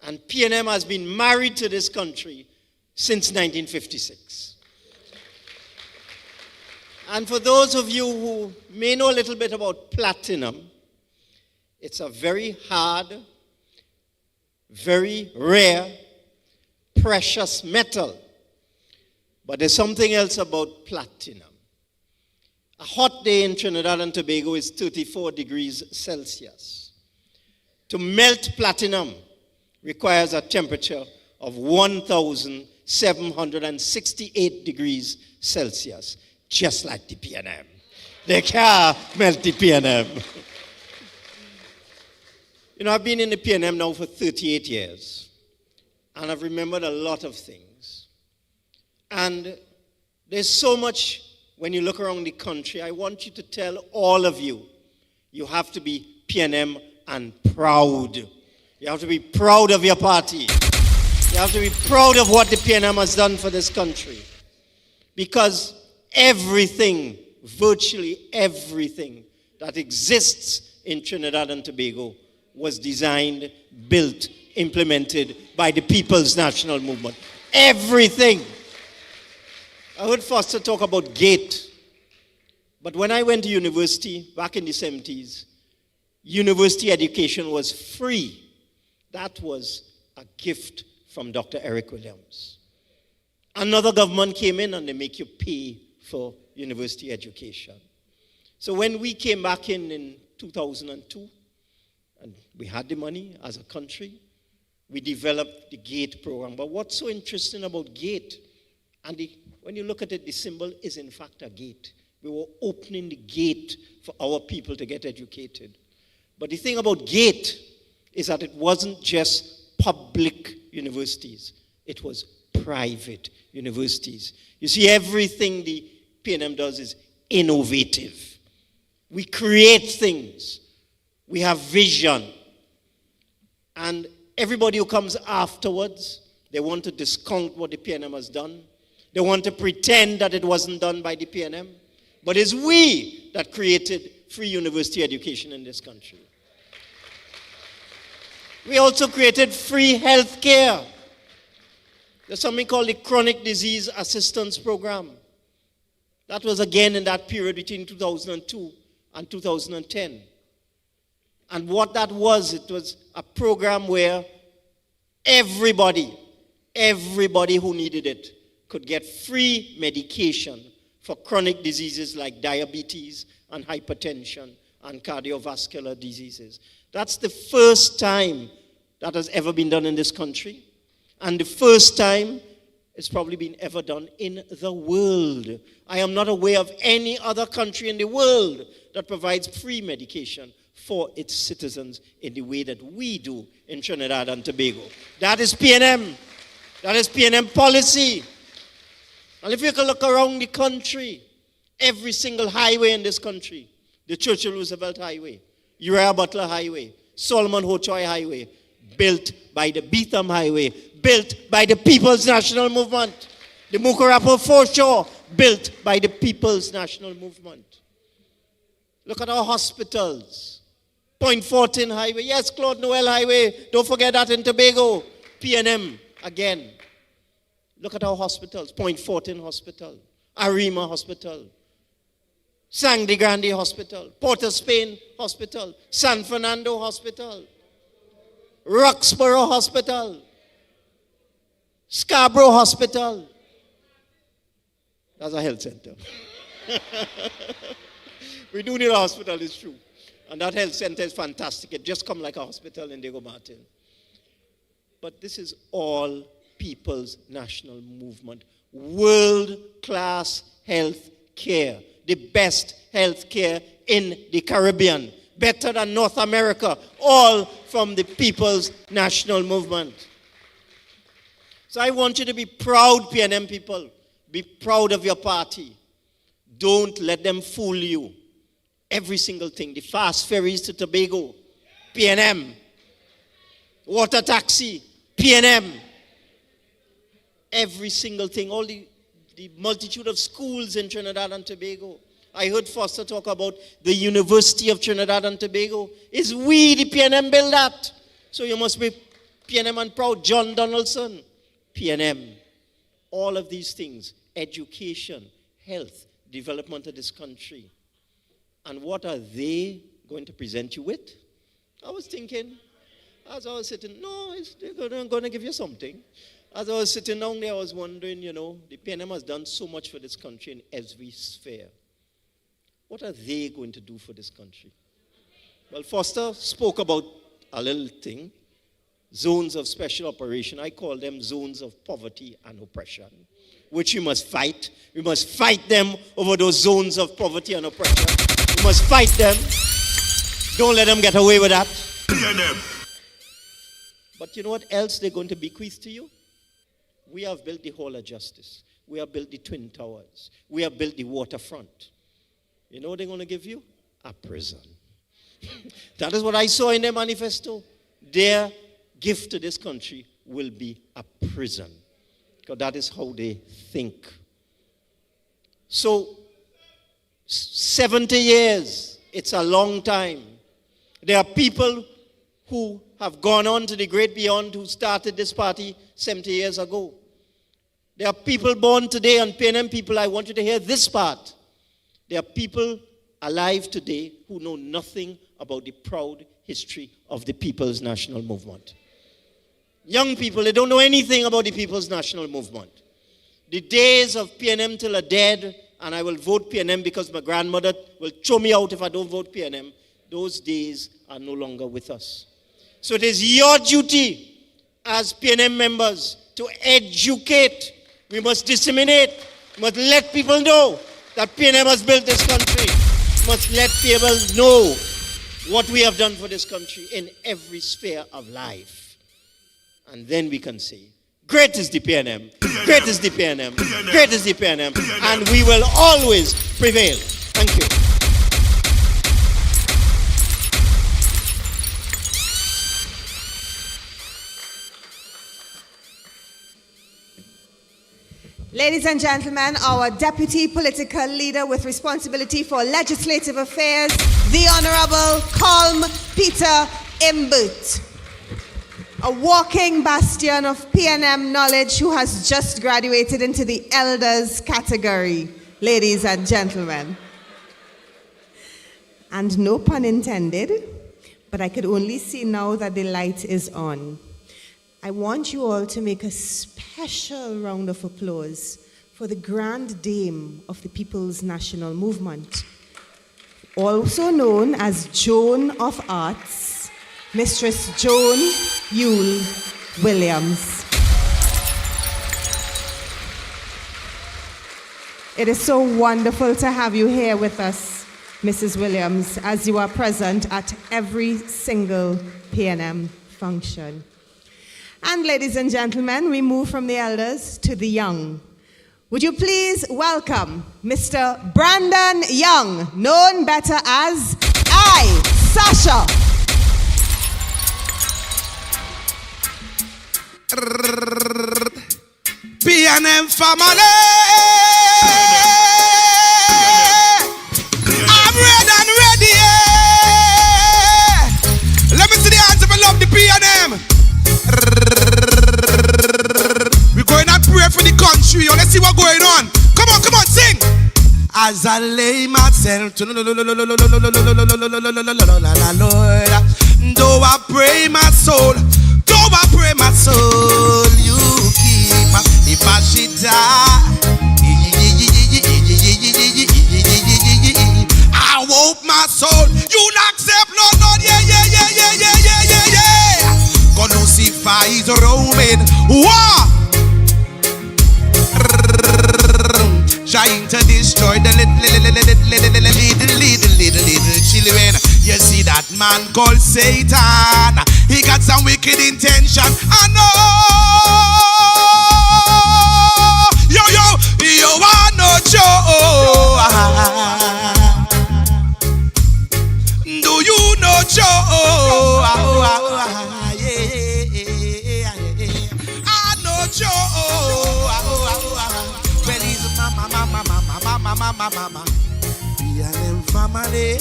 And PNM has been married to this country since 1956. And for those of you who may know a little bit about platinum, it's a very hard, very rare, precious metal. But there's something else about platinum. A hot day in Trinidad and Tobago is 34 degrees Celsius. To melt platinum requires a temperature of 1,768 degrees Celsius, just like the PNM. They can't melt the PNM. You know, I've been in the PNM now for 38 years, and I've remembered a lot of things. And there's so much. When you look around the country, I want you to tell all of you, you have to be PNM and proud. You have to be proud of your party. You have to be proud of what the PNM has done for this country. Because everything, virtually everything that exists in Trinidad and Tobago was designed, built, implemented by the People's National Movement. Everything. I heard Foster talk about GATE. But when I went to university back in the 70s, university education was free. That was a gift from Dr. Eric Williams. Another government came in and they make you pay for university education. So when we came back in 2002, and we had the money as a country, we developed the GATE program. But what's so interesting about GATE, and when you look at it, the symbol is in fact a gate, We were opening the gate for our people to get educated. But the thing about gate is that it wasn't just public universities. It was private universities. You see, everything the P&M does is innovative. We create things. We have vision. And everybody who comes afterwards, they want to discount what the P&M has done. They want to pretend that it wasn't done by the P&M. But it's we that created free university education in this country. We also created free health care. There's something called the Chronic Disease Assistance Program. That was again in that period between 2002 and 2010. And what that was, it was a program where everybody who needed it could get free medication for chronic diseases like diabetes and hypertension and cardiovascular diseases. That's the first time that has ever been done in this country. And the first time it's probably been ever done in the world. I am not aware of any other country in the world that provides free medication for its citizens in the way that we do in Trinidad and Tobago. That is P&M. That is P&M policy. And if you can look around the country, every single highway in this country, the Churchill Roosevelt Highway, Uriah Butler Highway, Solomon Hochoy Highway, built by the Beetham Highway, built by the People's National Movement. The Mukarapo Foreshore, built by the People's National Movement. Look at our hospitals. Point 14 Highway, yes, Claude Noel Highway, don't forget that in Tobago. P&M, again. Look at our hospitals. Point 14 Hospital, Arima Hospital, Sangre Grande Hospital, Port of Spain Hospital, San Fernando Hospital, Roxborough Hospital, Scarborough Hospital. That's a health center. We do need a hospital, it's true. And that health center is fantastic. It just come like a hospital in Diego Martin. But this is all People's National Movement. World-class health care. The best health care in the Caribbean. Better than North America. All from the People's National Movement. So I want you to be proud, P&M people. Be proud of your party. Don't let them fool you. Every single thing. The fast ferries to Tobago. P&M. Water taxi. P&M. Every single thing. All the multitude of schools in Trinidad and Tobago. I heard Foster talk about the University of Trinidad and Tobago. It's we, the P&M, build that. So you must be P&M and proud. John Donaldson. P&M. All of these things. Education, health, development of this country. And what are they going to present you with? I was thinking, as I was sitting, they're going to give you something. As I was sitting down there, I was wondering, the P&M has done so much for this country in every sphere. What are they going to do for this country? Well, Foster spoke about a little thing, zones of special operation. I call them zones of poverty and oppression, which we must fight. We must fight them over those zones of poverty and oppression. We must fight them. Don't let them get away with that. But you know what else they're going to bequeath to you? We have built the Hall of Justice. We have built the Twin Towers. We have built the waterfront. You know what they're going to give you? A prison. That is what I saw in their manifesto. Their gift to this country will be a prison. Because that is how they think. So, 70 years, it's a long time. There are people who have gone on to the great beyond who started this party 70 years ago. There are people born today, and P&M people, I want you to hear this part. There are people alive today who know nothing about the proud history of the People's National Movement. Young people, they don't know anything about the People's National Movement. The days of P&M till are dead, and I will vote P&M because my grandmother will throw me out if I don't vote P&M. Those days are no longer with us. So it is your duty as P&M members to educate. We must disseminate. We must let people know that PNM has built this country must let people know what we have done for this country in every sphere of life. And then we can say, great is the PNM, great is the PNM, great is the PNM, and we will always prevail. Thank you. Ladies and gentlemen, our Deputy Political Leader with responsibility for legislative affairs, the Honorable Colm Peter Imbut, a walking bastion of PNM knowledge who has just graduated into the elders category, ladies and gentlemen. And no pun intended, but I could only see now that the light is on. I want you all to make a special round of applause for the Grand Dame of the People's National Movement, also known as Joan of Arts, Mistress Joan Yule Williams. It is so wonderful to have you here with us, Mrs. Williams, as you are present at every single PNM function. And ladies and gentlemen, we move from the elders to the young. Would you please welcome Mr. Brandon Young, known better as I, Sasha. PNM family, I'm red and ready. Let me see the hands if I love the PNM. We're going and pray for the country. Let's see what's going on. Come on, sing. As I lay myself to Lord, though I pray my soul, you keep my, if I should die, I hope my soul, you'll accept, Lord, yeah. God Lucifer is roaming, war, trying to destroy the little children. You see that man called Satan, he got some wicked intention. I know, yo, I know Joe. Do you know Joe? I know Joe. Well, he's mama. PNM family,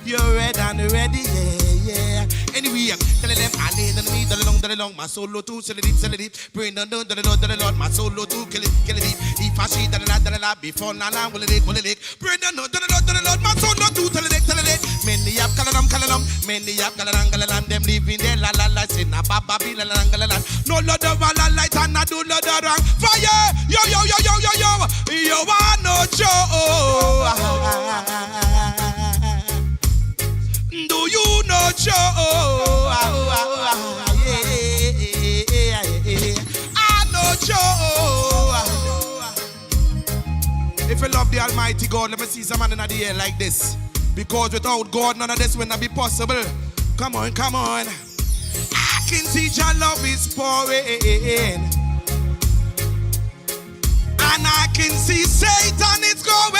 you're red and ready, yeah. Anyway, tell them I lay the me, the long, my solo too, sell it, bring the Lord, my solo too, kill it. If I see that before Nana, will it, bring the Lord, my solo too, tell it. Many up Kalanam, many up Galan, them living there, la, say, na baba, no Lord of Allah, light, and I do Lord of wrong. Fire, yo, I know Joe. Do you know Joe? I know Joe. If you love the Almighty God, let me see some man in the air like this. Because without God, none of this will not be possible. Come on. I can see your love is pouring. And I can see Satan is going.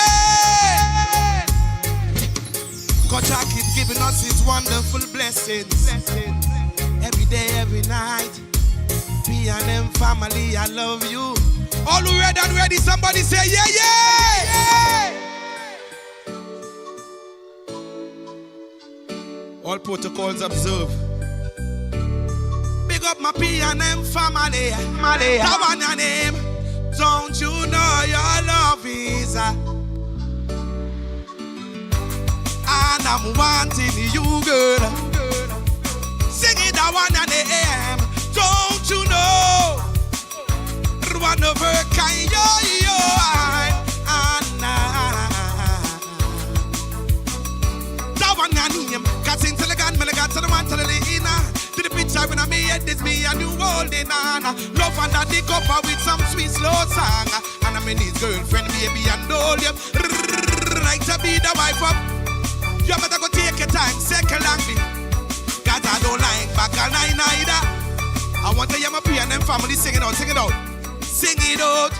God keeps giving us his wonderful blessings. Every day, every night. PNM family, I love you. All who read and ready, somebody say yeah. All protocols observed. Big up my PNM family. That one your name. Don't you know your love is and I'm wanting you, girl. Sing it, I want an AM. Don't you know? One of her kind, yo. That one your name. Cause in Telegram, me got to the one to the Lina. To the picture when I made this, me and you holding on. Love under the cover with some sweet slow song. And I'm in his girlfriend, baby, and all them. beat the wife up. You better go take your time, second langly. Cause I don't like back nine either. I want to hear my P&M family sing it out, sing it out. Sing it out.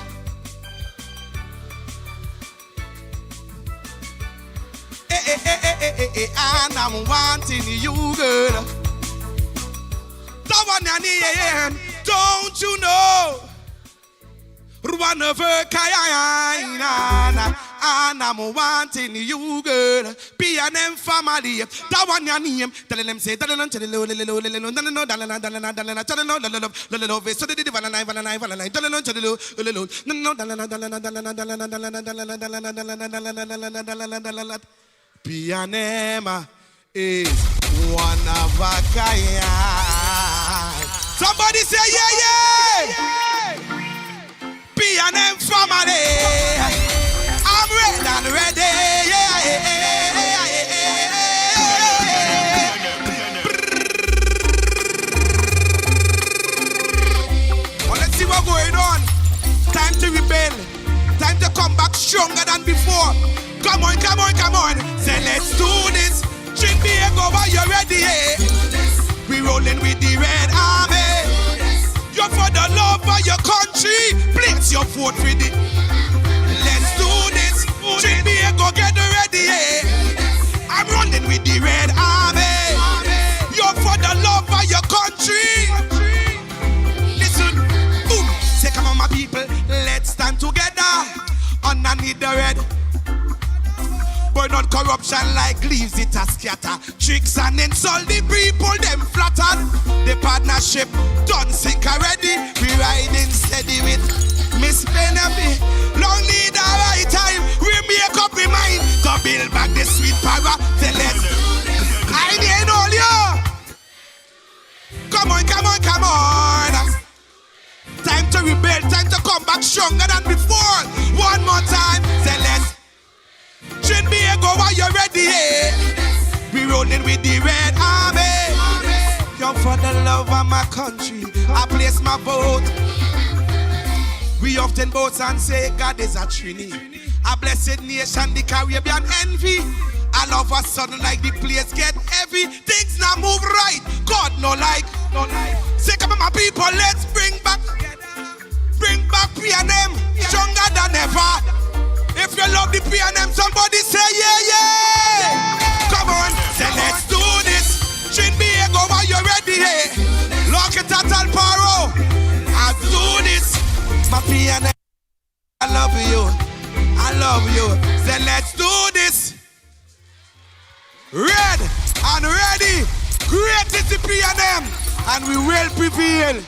And I'm wanting you, girl. That one I need, don't you know? Rwanda Guyana, and I'm wanting you, girl. P&M family, that one I need. Tell them say, tell them, P&M is one of a kind. Somebody say yeah, yeah. P&M family, I'm ready and ready. Yeah, well, let's see what's going on. Time to rebel. Time to come back stronger than before. Come on, come on, come on. Say let's do this. Trinidad, are you ready? Yeah? We rolling with the red army. You're for the love of your country. Place your vote for it. Let's do this. Trinidad, go get ready. Yeah? I'm rolling with the red army. You're for the love of your country. Listen, boom. Say come on, my people. Let's stand together underneath the red. Burn out corruption like leaves, it a scatter. Tricks and insult the people, them flattered. The partnership done sink already. We riding steady with Miss Benamy. Long need the right time. We make up we mind to build back the sweet power. Say let's I ain't all you. Come on, come on, come on. Time to rebuild, time to come back stronger than before. One more time. Say let's Trinidad, are you ready? Yeah? We rolling with the red army. You're for the love of my country. I place my vote. We often boast and say God is a Trini. A blessed nation, the Caribbean envy. All of a sudden, like the place get heavy. Things now move right. God no like, no like. Say come on, my people, let's bring back P&M stronger than ever. If you love the P&M, somebody say yeah, yeah. Come on, say let's do this. Trinidad, are you ready? Hey? Lock it at Alparo. I do this. My P&M, I love you. I love you. Say let's do this. Red and ready. Great is the P&M, and we will prevail.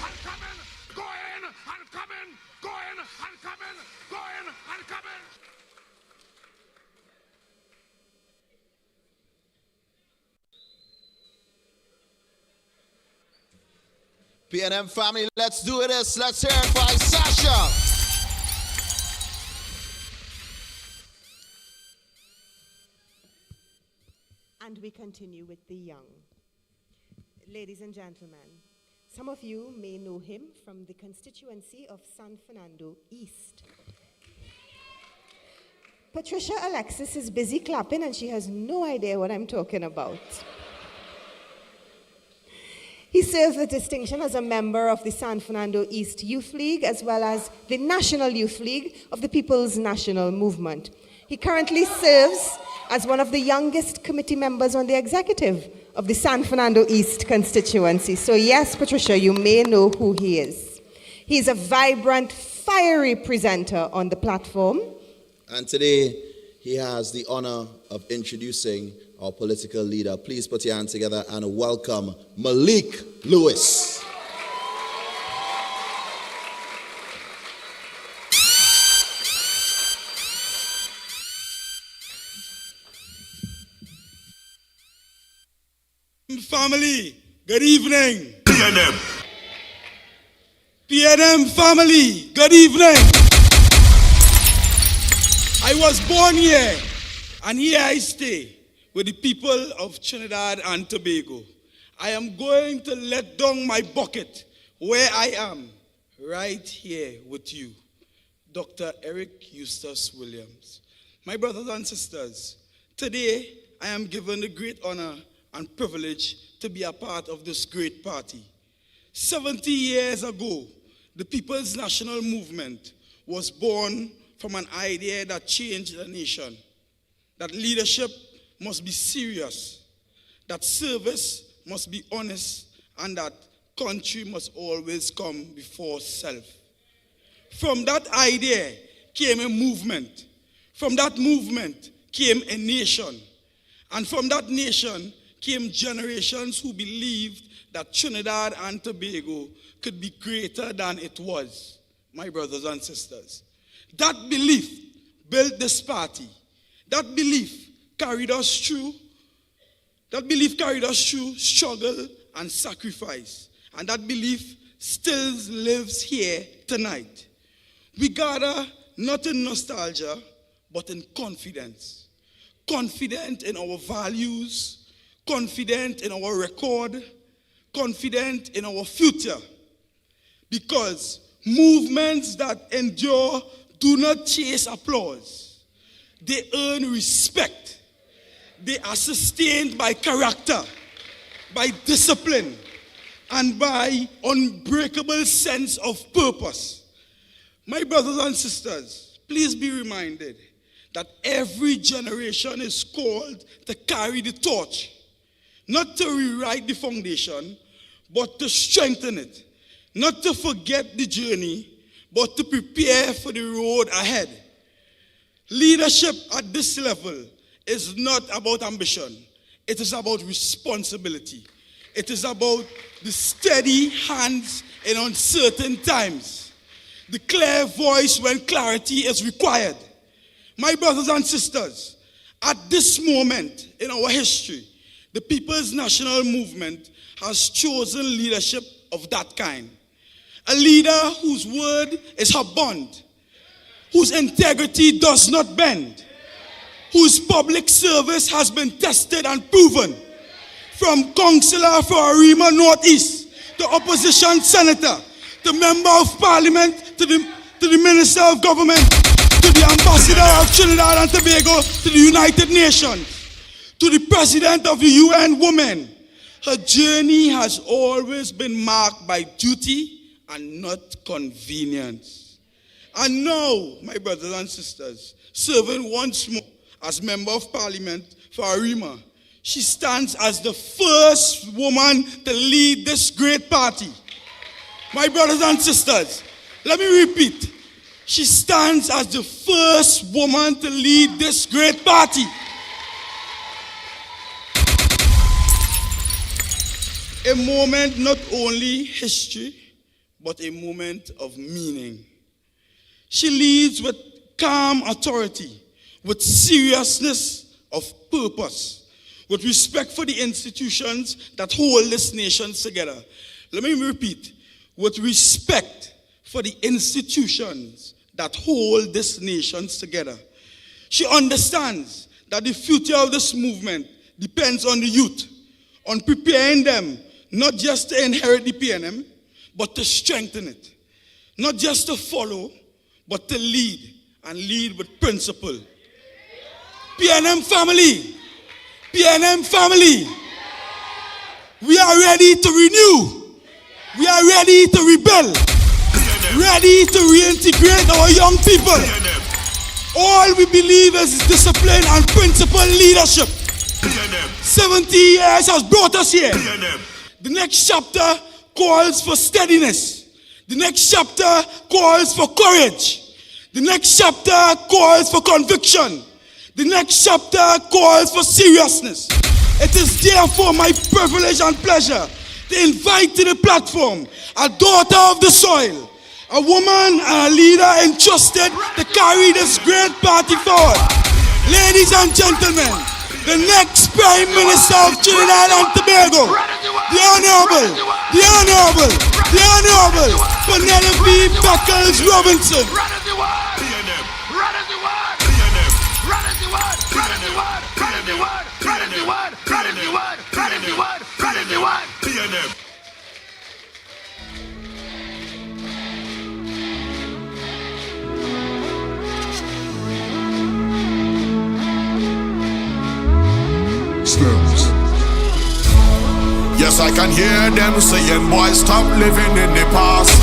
P&M family, let's do this. Let's hear it by Sasha. And we continue with the young. Ladies and gentlemen, some of you may know him from the constituency of San Fernando East. Patricia Alexis is busy clapping and she has no idea what I'm talking about. He serves with distinction as a member of the San Fernando East Youth League as well as the National Youth League of the People's National Movement. He currently serves as one of the youngest committee members on the executive of the San Fernando East constituency. So yes, Patricia, you may know who he is. He's a vibrant, fiery presenter on the platform. And today, he has the honor of introducing our political leader. Please put your hands together and welcome Malik Lewis. Family, good evening. P&M family, good evening. I was born here, and here I stay with the people of Trinidad and Tobago. I am going to let down my bucket where I am, right here with you, Dr. Eric Eustace Williams. My brothers and sisters, Today, I am given the great honor and privilege to be a part of this great party. 70 years ago, the People's National Movement was born from an idea that changed the nation, that leadership must be serious, that service must be honest, and that country must always come before self. From that idea came a movement. From that movement came a nation. And from that nation came generations who believed that Trinidad and Tobago could be greater than it was, my brothers and sisters. That belief built this party. That belief carried us through. Struggle and sacrifice. And that belief still lives here tonight. We gather not in nostalgia, but in confidence. Confident in our values, confident in our record, confident in our future. Because movements that endure do not chase applause. They earn respect. They are sustained by character, by discipline, and by unbreakable sense of purpose. My brothers and sisters, please be reminded that every generation is called to carry the torch, not to rewrite the foundation, but to strengthen it, not to forget the journey, but to prepare for the road ahead. Leadership at this level is not about ambition. It is about responsibility. It is about the steady hands in uncertain times, the clear voice when clarity is required. My brothers and sisters, at this moment in our history, the People's National Movement has chosen leadership of that kind. A leader whose word is her bond, whose integrity does not bend, whose public service has been tested and proven. From councillor for Arima Northeast, to opposition senator, to member of parliament, to the minister of government, to the ambassador of Trinidad and Tobago, to the United Nations, to the president of the UN Women. Her journey has always been marked by duty and not convenience. And now, my brothers and sisters, serving once more as member of parliament for Arima, she stands as the first woman to lead this great party. My brothers and sisters, let me repeat. She stands as the first woman to lead this great party. A moment not only history, but a moment of meaning. She leads with calm authority, with seriousness of purpose, with respect for the institutions that hold this nation together. Let me repeat, with respect for the institutions that hold this nation together. She understands that the future of this movement depends on the youth, on preparing them not just to inherit the PNM, but to strengthen it. Not just to follow, but to lead, and lead with principle. PNM family, we are ready to renew. We are ready to rebuild. Ready to reintegrate our young people. All we believe is discipline and principle leadership. 70 years has brought us here. The next chapter calls for steadiness. The next chapter calls for courage. The next chapter calls for conviction. The next chapter calls for seriousness. It is therefore my privilege and pleasure to invite to the platform a daughter of the soil, a woman and a leader entrusted to carry this great party forward. Ladies and gentlemen, the next Prime Minister of Trinidad and Tobago, the Honorable Penelope Beckles Robinson. Stems. Yes, I can hear them saying, boys, stop living in the past.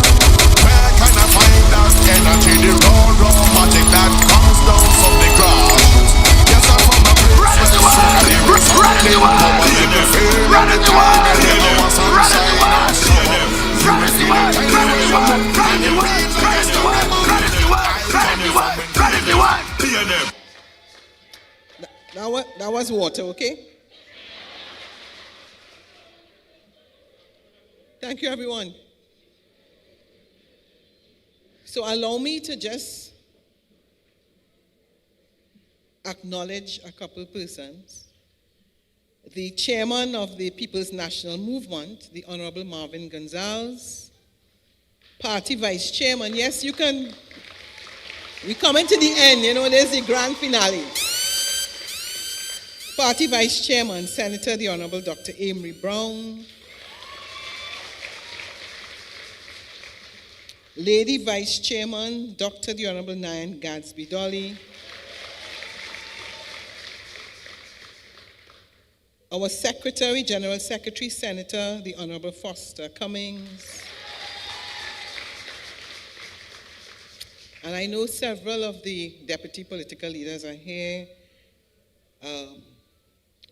Where can I find that energy, the raw magic that comes down from the grass? Yes, I'm from a place where the family power in the field and the time and never was sunshine or summer. That was water, okay? Thank you, everyone. So allow me to just acknowledge a couple persons. The chairman of the People's National Movement, the Honorable Marvin Gonzalez, party vice chairman. Yes, you can. We're coming to the end, there's the grand finale. Party vice chairman, Senator the Honorable Dr. Amory Brown. Lady Vice Chairman, Dr. the Honorable I.A.N. Gadsby Dolly. Our Secretary, General Secretary, Senator, the Honorable Foster Cummings. And I know several of the deputy political leaders are here.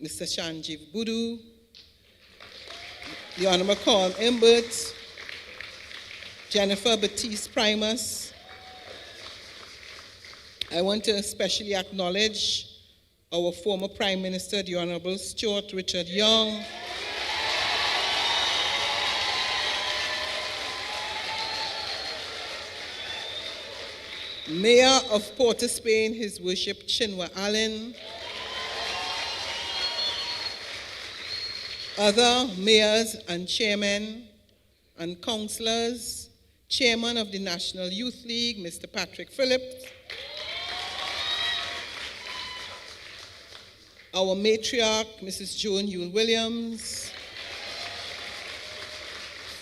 Mr. Shanjiv Budu, the Honorable Carl Imbert, Jennifer Batiste Primus. I want to especially acknowledge our former Prime Minister, the Honorable Stuart Richard Young. Mayor of Port of Spain, His Worship Chinua Allen. Other mayors and chairmen and councillors, Chairman of the National Youth League, Mr. Patrick Phillips. Our matriarch, Mrs. Joan Yule Williams.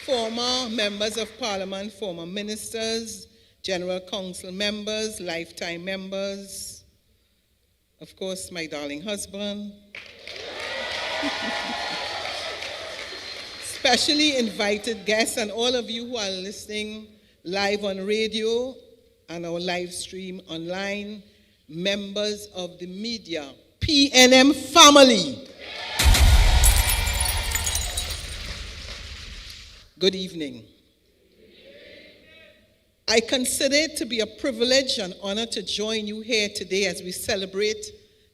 Former members of Parliament, former ministers, General Council members, lifetime members. Of course, my darling husband. Specially invited guests and all of you who are listening live on radio and our live stream online, members of the media, PNM family. Good evening. I consider it to be a privilege and honor to join you here today as we celebrate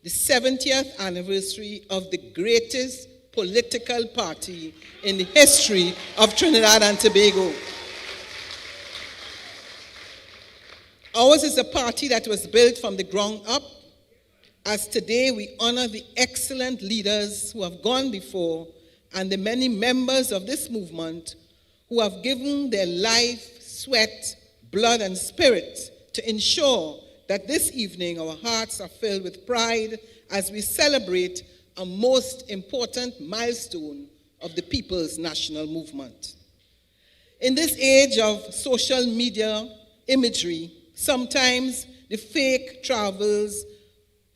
the 70th anniversary of the greatest political party in the history of Trinidad and Tobago. Ours is a party that was built from the ground up, as today we honor the excellent leaders who have gone before and the many members of this movement who have given their life, sweat, blood, and spirit to ensure that this evening our hearts are filled with pride as we celebrate a most important milestone of the People's National Movement. In this age of social media imagery, sometimes the fake travels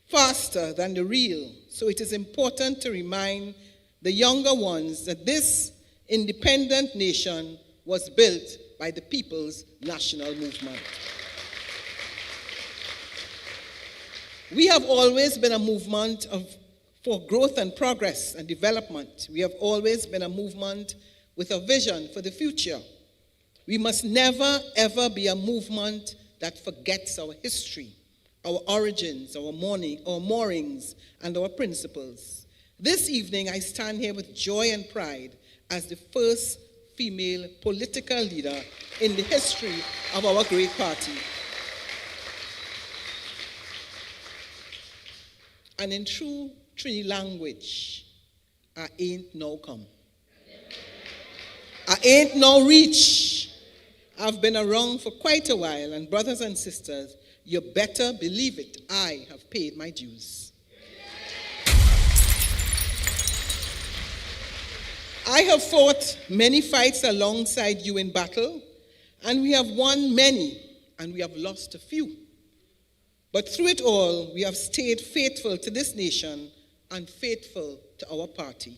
faster than the real, so it is important to remind the younger ones that this independent nation was built by the People's National Movement. We have always been a movement for growth and progress and development. We have always been a movement with a vision for the future. We must never, ever be a movement that forgets our history, our origins, our moorings, and our principles. This evening, I stand here with joy and pride as the first female political leader in the history of our great party. And in true Trini language, I ain't no come. I ain't no reach. I've been around for quite a while, and brothers and sisters, you better believe it, I have paid my dues. I have fought many fights alongside you in battle, and we have won many, and we have lost a few. But through it all, we have stayed faithful to this nation and faithful to our party.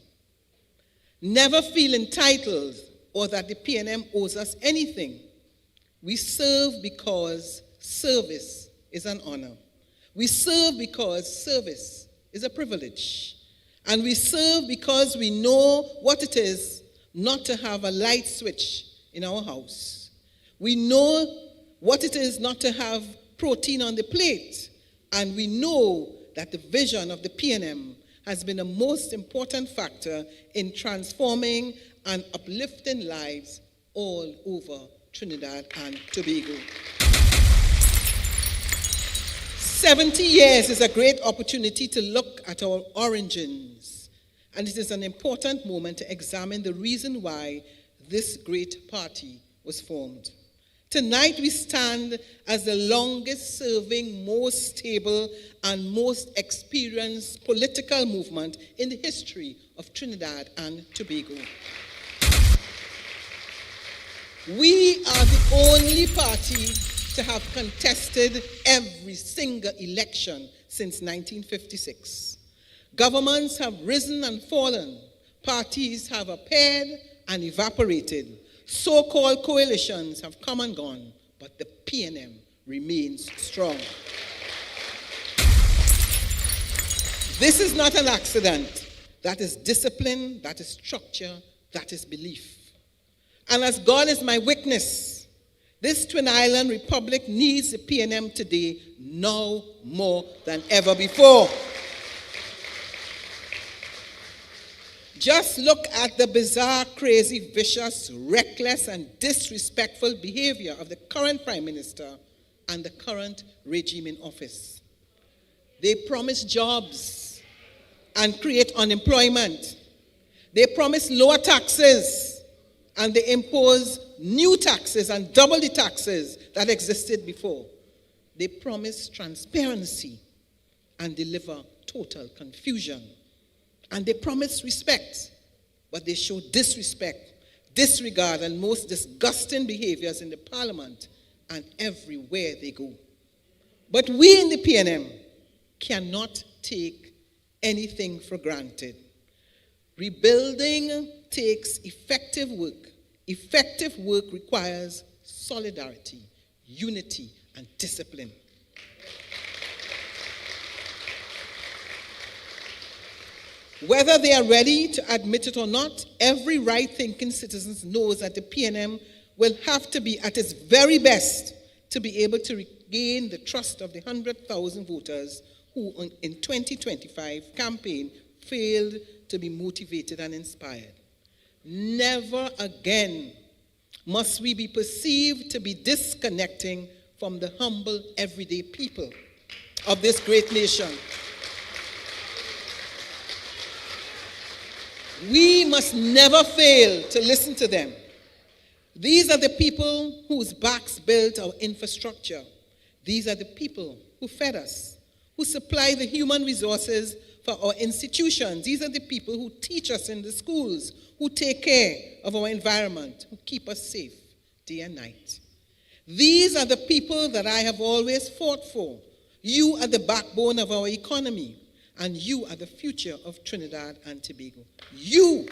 Never feel entitled or that the PNM owes us anything. We serve because service is an honor. We serve because service is a privilege. And we serve because we know what it is not to have a light switch in our house. We know what it is not to have protein on the plate. And we know that the vision of the PNM has been a most important factor in transforming and uplifting lives all over Trinidad and Tobago. 70 years is a great opportunity to look at our origins, and it is an important moment to examine the reason why this great party was formed. Tonight we stand as the longest serving, most stable, and most experienced political movement in the history of Trinidad and Tobago. We are the only party to have contested every single election since 1956. Governments have risen and fallen. Parties have appeared and evaporated. So-called coalitions have come and gone, but the PNM remains strong. This is not an accident. That is discipline, that is structure, that is belief. And as God is my witness, this Twin Island Republic needs the PNM today now more than ever before. Just look at the bizarre, crazy, vicious, reckless, and disrespectful behavior of the current Prime Minister and the current regime in office. They promise jobs and create unemployment. They promise lower taxes, and they impose new taxes and double the taxes that existed before. They promise transparency and deliver total confusion. And they promise respect, but they show disrespect, disregard, and most disgusting behaviors in the parliament and everywhere they go. But we in the PNM cannot take anything for granted. Rebuilding takes effective work. Effective work requires solidarity, unity, and discipline. Whether they are ready to admit it or not, every right-thinking citizen knows that the PNM will have to be at its very best to be able to regain the trust of the 100,000 voters who in 2025 campaign failed to be motivated and inspired. Never again must we be perceived to be disconnecting from the humble, everyday people of this great nation. We must never fail to listen to them. These are the people whose backs built our infrastructure. These are the people who fed us, who supply the human resources for our institutions. These are the people who teach us in the schools, who take care of our environment, who keep us safe day and night. These are the people that I have always fought for. You are the backbone of our economy, and you are the future of Trinidad and Tobago. You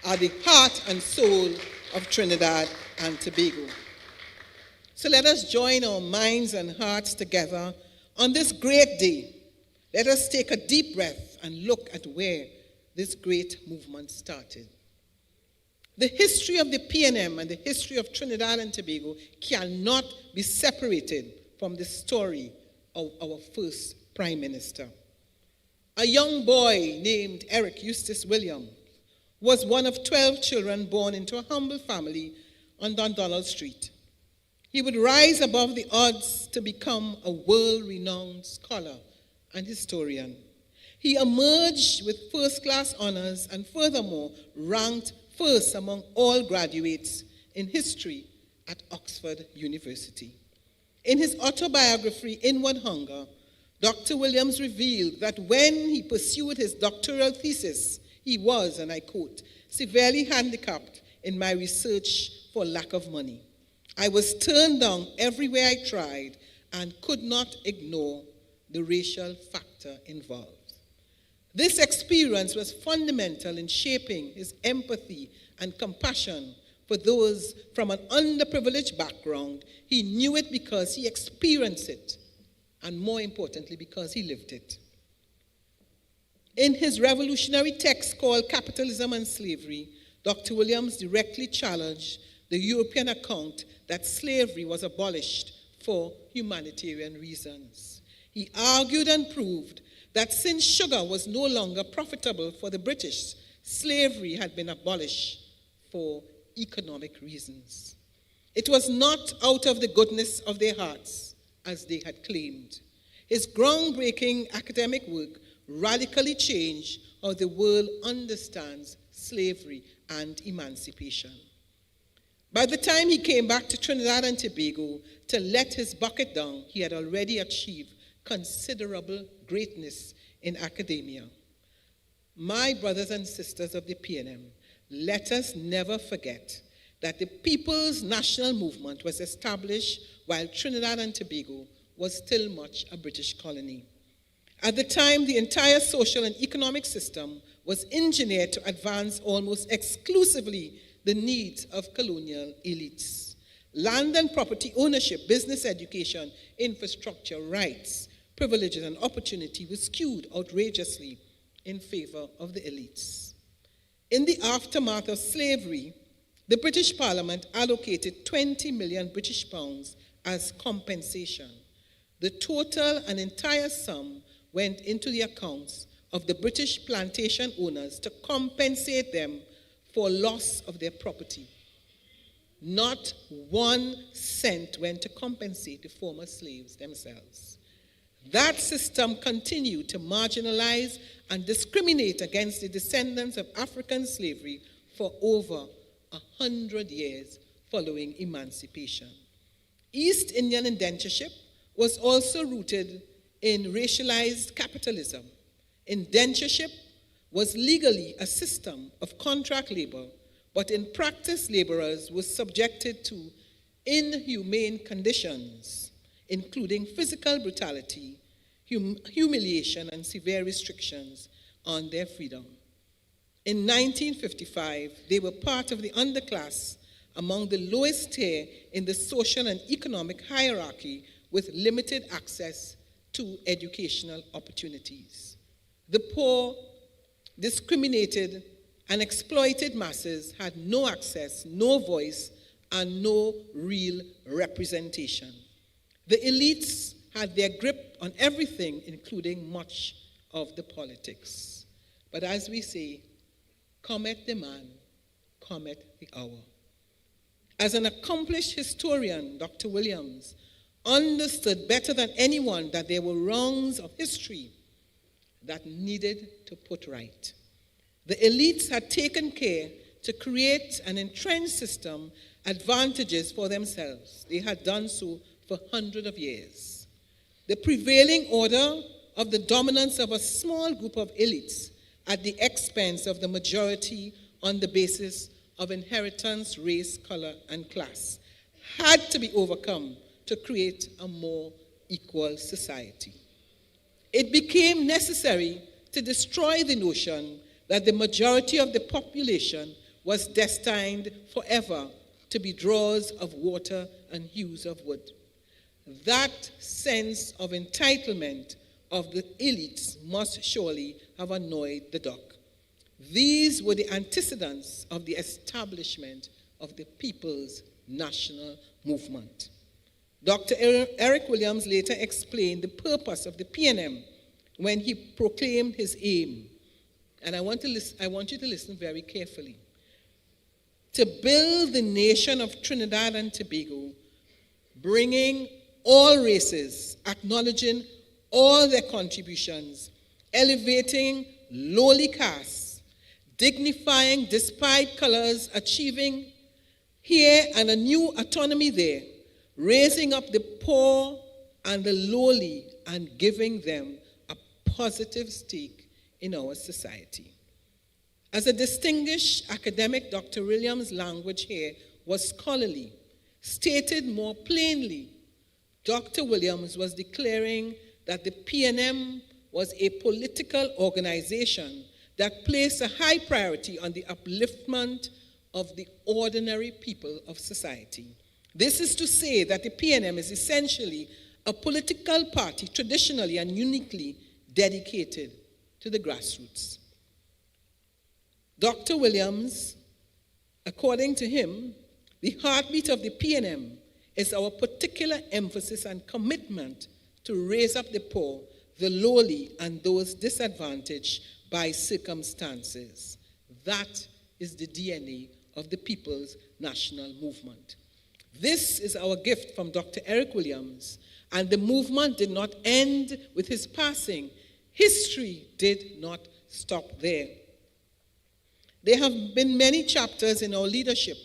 are the heart and soul of Trinidad and Tobago. So let us join our minds and hearts together on this great day. Let us take a deep breath and look at where this great movement started. The history of the PNM and the history of Trinidad and Tobago cannot be separated from the story of our first Prime Minister. A young boy named Eric Eustace Williams was one of 12 children born into a humble family on Dundonald Street. He would rise above the odds to become a world-renowned scholar and historian. He emerged with first-class honors and furthermore ranked first among all graduates in history at Oxford University. In his autobiography, Inward Hunger, Dr. Williams revealed that when he pursued his doctoral thesis, he was, and I quote, severely handicapped in my research for lack of money. I was turned down everywhere I tried and could not ignore the racial factor involved. This experience was fundamental in shaping his empathy and compassion for those from an underprivileged background. He knew it because he experienced it, and more importantly, because he lived it. In his revolutionary text called Capitalism and Slavery, Dr. Williams directly challenged the European account that slavery was abolished for humanitarian reasons. He argued and proved that since sugar was no longer profitable for the British, slavery had been abolished for economic reasons. It was not out of the goodness of their hearts, as they had claimed. His groundbreaking academic work radically changed how the world understands slavery and emancipation. By the time he came back to Trinidad and Tobago to let his bucket down, he had already achieved considerable greatness in academia. My brothers and sisters of the PNM, let us never forget that the People's National Movement was established while Trinidad and Tobago was still much a British colony. At the time, the entire social and economic system was engineered to advance almost exclusively the needs of colonial elites. Land and property ownership, business education, infrastructure, rights, privileges, and opportunity were skewed outrageously in favor of the elites. In the aftermath of slavery, the British Parliament allocated 20 million British pounds as compensation. The total and entire sum went into the accounts of the British plantation owners to compensate them for loss of their property. Not 1 cent went to compensate the former slaves themselves. That system continued to marginalize and discriminate against the descendants of African slavery for over 100 years following emancipation. East Indian indentureship was also rooted in racialized capitalism. Indentureship was legally a system of contract labor, but in practice, laborers were subjected to inhumane conditions, including physical brutality, humiliation, and severe restrictions on their freedom. In 1955, they were part of the underclass among the lowest tier in the social and economic hierarchy with limited access to educational opportunities. The poor, discriminated, and exploited masses had no access, no voice, and no real representation. The elites had their grip on everything, including much of the politics. But as we say, cometh the man, cometh the hour. As an accomplished historian, Dr. Williams understood better than anyone that there were wrongs of history that needed to put right. The elites had taken care to create an entrenched system advantages for themselves. They had done so for hundreds of years. The prevailing order of the dominance of a small group of elites at the expense of the majority on the basis of inheritance, race, color, and class had to be overcome to create a more equal society. It became necessary to destroy the notion that the majority of the population was destined forever to be drawers of water and hewers of wood. That sense of entitlement of the elites must surely have annoyed the duck. These were the antecedents of the establishment of the People's National Movement. Dr. Eric Williams later explained the purpose of the PNM when he proclaimed his aim. And I want you to listen very carefully. To build the nation of Trinidad and Tobago, bringing all races, acknowledging all their contributions, elevating lowly castes, dignifying despite colors, achieving here and a new autonomy there, raising up the poor and the lowly and giving them a positive stake in our society. As a distinguished academic, Dr. Williams' language here was scholarly. Stated more plainly, Dr. Williams was declaring that the PNM was a political organization that placed a high priority on the upliftment of the ordinary people of society. This is to say that the PNM is essentially a political party traditionally and uniquely dedicated to the grassroots. Dr. Williams, according to him, the heartbeat of the PNM is our particular emphasis and commitment to raise up the poor, the lowly, and those disadvantaged by circumstances. That is the DNA of the People's National Movement. This is our gift from Dr. Eric Williams, and the movement did not end with his passing. History did not stop there. There have been many chapters in our leadership.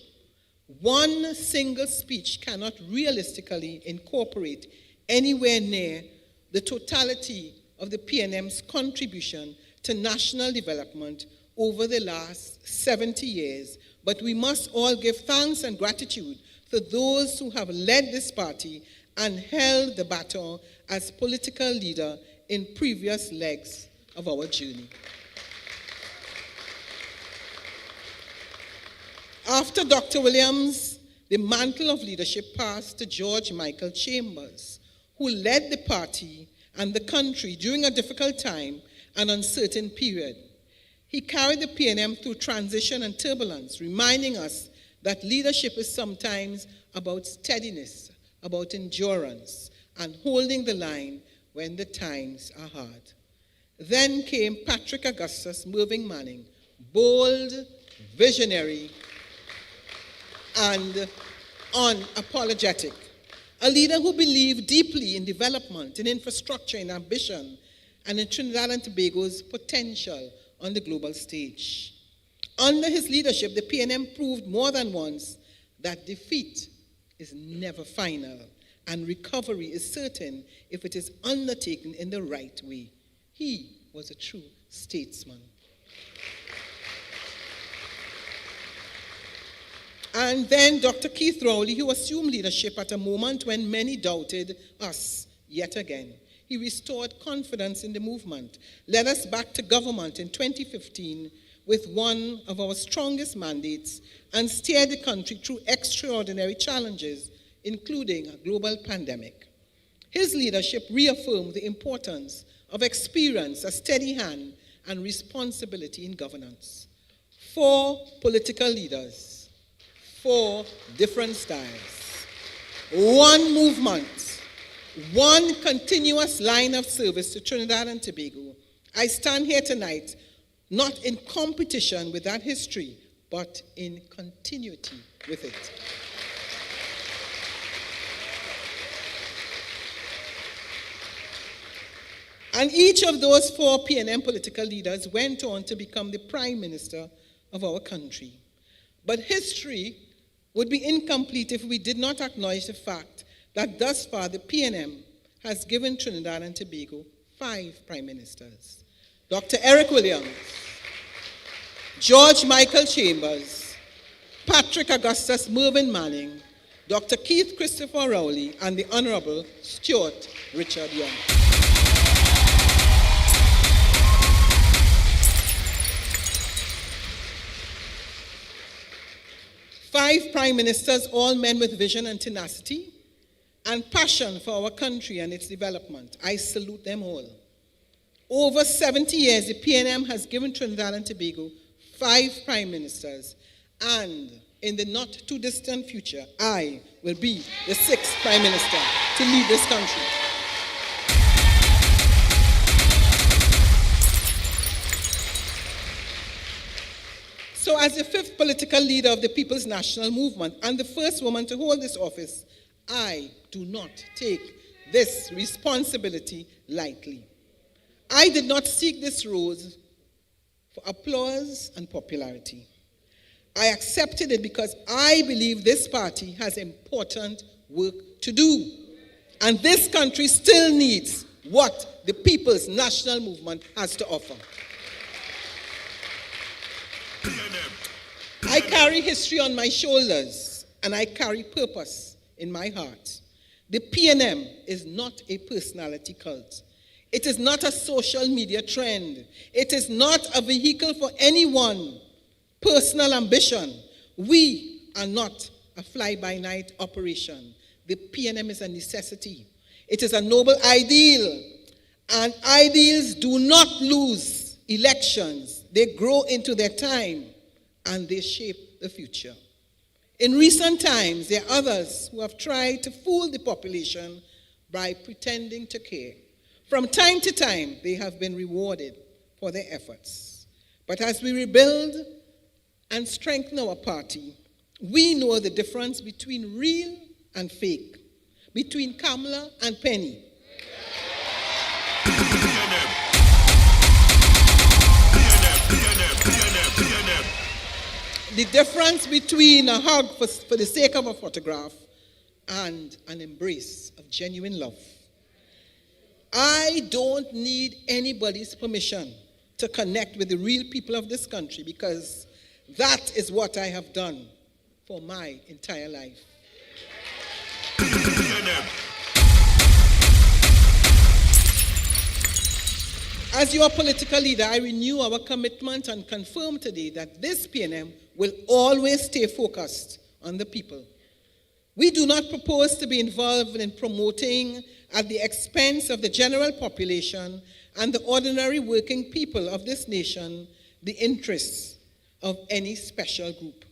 One single speech cannot realistically incorporate anywhere near the totality of the PNM's contribution to national development over the last 70 years, but we must all give thanks and gratitude to those who have led this party and held the baton as political leader in previous legs of our journey. After Dr. Williams, the mantle of leadership passed to George Michael Chambers, who led the party and the country during a difficult time and uncertain period. He carried the PNM through transition and turbulence, reminding us that leadership is sometimes about steadiness, about endurance, and holding the line when the times are hard. Then came Patrick Augustus Mervyn Manning, bold, visionary, and unapologetic. A leader who believed deeply in development, in infrastructure, in ambition, and in Trinidad and Tobago's potential on the global stage. Under his leadership, the PNM proved more than once that defeat is never final, and recovery is certain if it is undertaken in the right way. He was a true statesman. And then Dr. Keith Rowley, who assumed leadership at a moment when many doubted us yet again. He restored confidence in the movement, led us back to government in 2015 with one of our strongest mandates, and steered the country through extraordinary challenges, including a global pandemic. His leadership reaffirmed the importance of experience, a steady hand, and responsibility in governance. 4 political leaders, 4 different styles, 1 movement, 1 continuous line of service to Trinidad and Tobago. I stand here tonight not in competition with that history, but in continuity with it. And each of those 4 PNM political leaders went on to become the Prime Minister of our country. But history would be incomplete if we did not acknowledge the fact that thus far the PNM has given Trinidad and Tobago 5 Prime Ministers. Dr. Eric Williams, George Michael Chambers, Patrick Augustus Mervyn Manning, Dr. Keith Christopher Rowley, and the Honorable Stuart Richard Young. Five Prime Ministers, all men with vision and tenacity and passion for our country and its development. I salute them all. Over 70 years, the PNM has given Trinidad and Tobago 5 Prime Ministers, and in the not too distant future, I will be the 6th Prime Minister to lead this country. So as the 5th political leader of the People's National Movement and the first woman to hold this office, I do not take this responsibility lightly. I did not seek this rose for applause and popularity. I accepted it because I believe this party has important work to do. And this country still needs what the People's National Movement has to offer. I carry history on my shoulders, and I carry purpose in my heart. The PNM is not a personality cult. It is not a social media trend. It is not a vehicle for anyone. Personal ambition. We are not a fly-by-night operation. The PNM is a necessity. It is a noble ideal. And ideals do not lose elections. They grow into their time and they shape the future. In recent times, there are others who have tried to fool the population by pretending to care. From time to time, they have been rewarded for their efforts. But as we rebuild and strengthen our party, we know the difference between real and fake, between Kamala and Penny. The difference between a hug for the sake of a photograph and an embrace of genuine love. I don't need anybody's permission to connect with the real people of this country because that is what I have done for my entire life. As your political leader, I renew our commitment and confirm today that this PNM will always stay focused on the people. We do not propose to be involved in promoting at the expense of the general population and the ordinary working people of this nation the interests of any special group.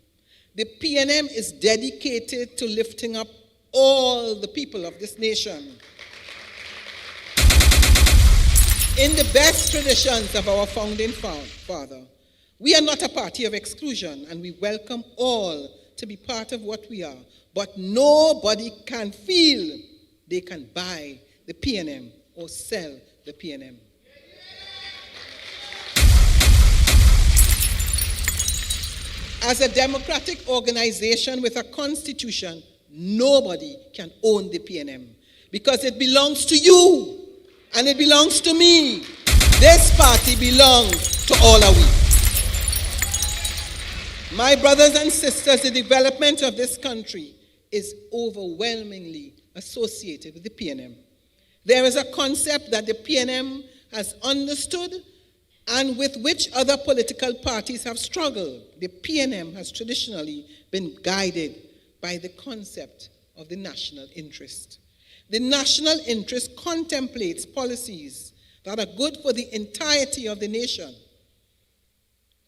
The PNM is dedicated to lifting up all the people of this nation. In the best traditions of our founding father, we are not a party of exclusion, and we welcome all to be part of what we are. But nobody can feel they can buy the PNM or sell the PNM. As a democratic organization with a constitution, nobody can own the PNM because it belongs to you. And it belongs to me. This party belongs to all of we. My brothers and sisters, the development of this country is overwhelmingly associated with the PNM. There is a concept that the PNM has understood and with which other political parties have struggled. The PNM has traditionally been guided by the concept of the national interest. The national interest contemplates policies that are good for the entirety of the nation.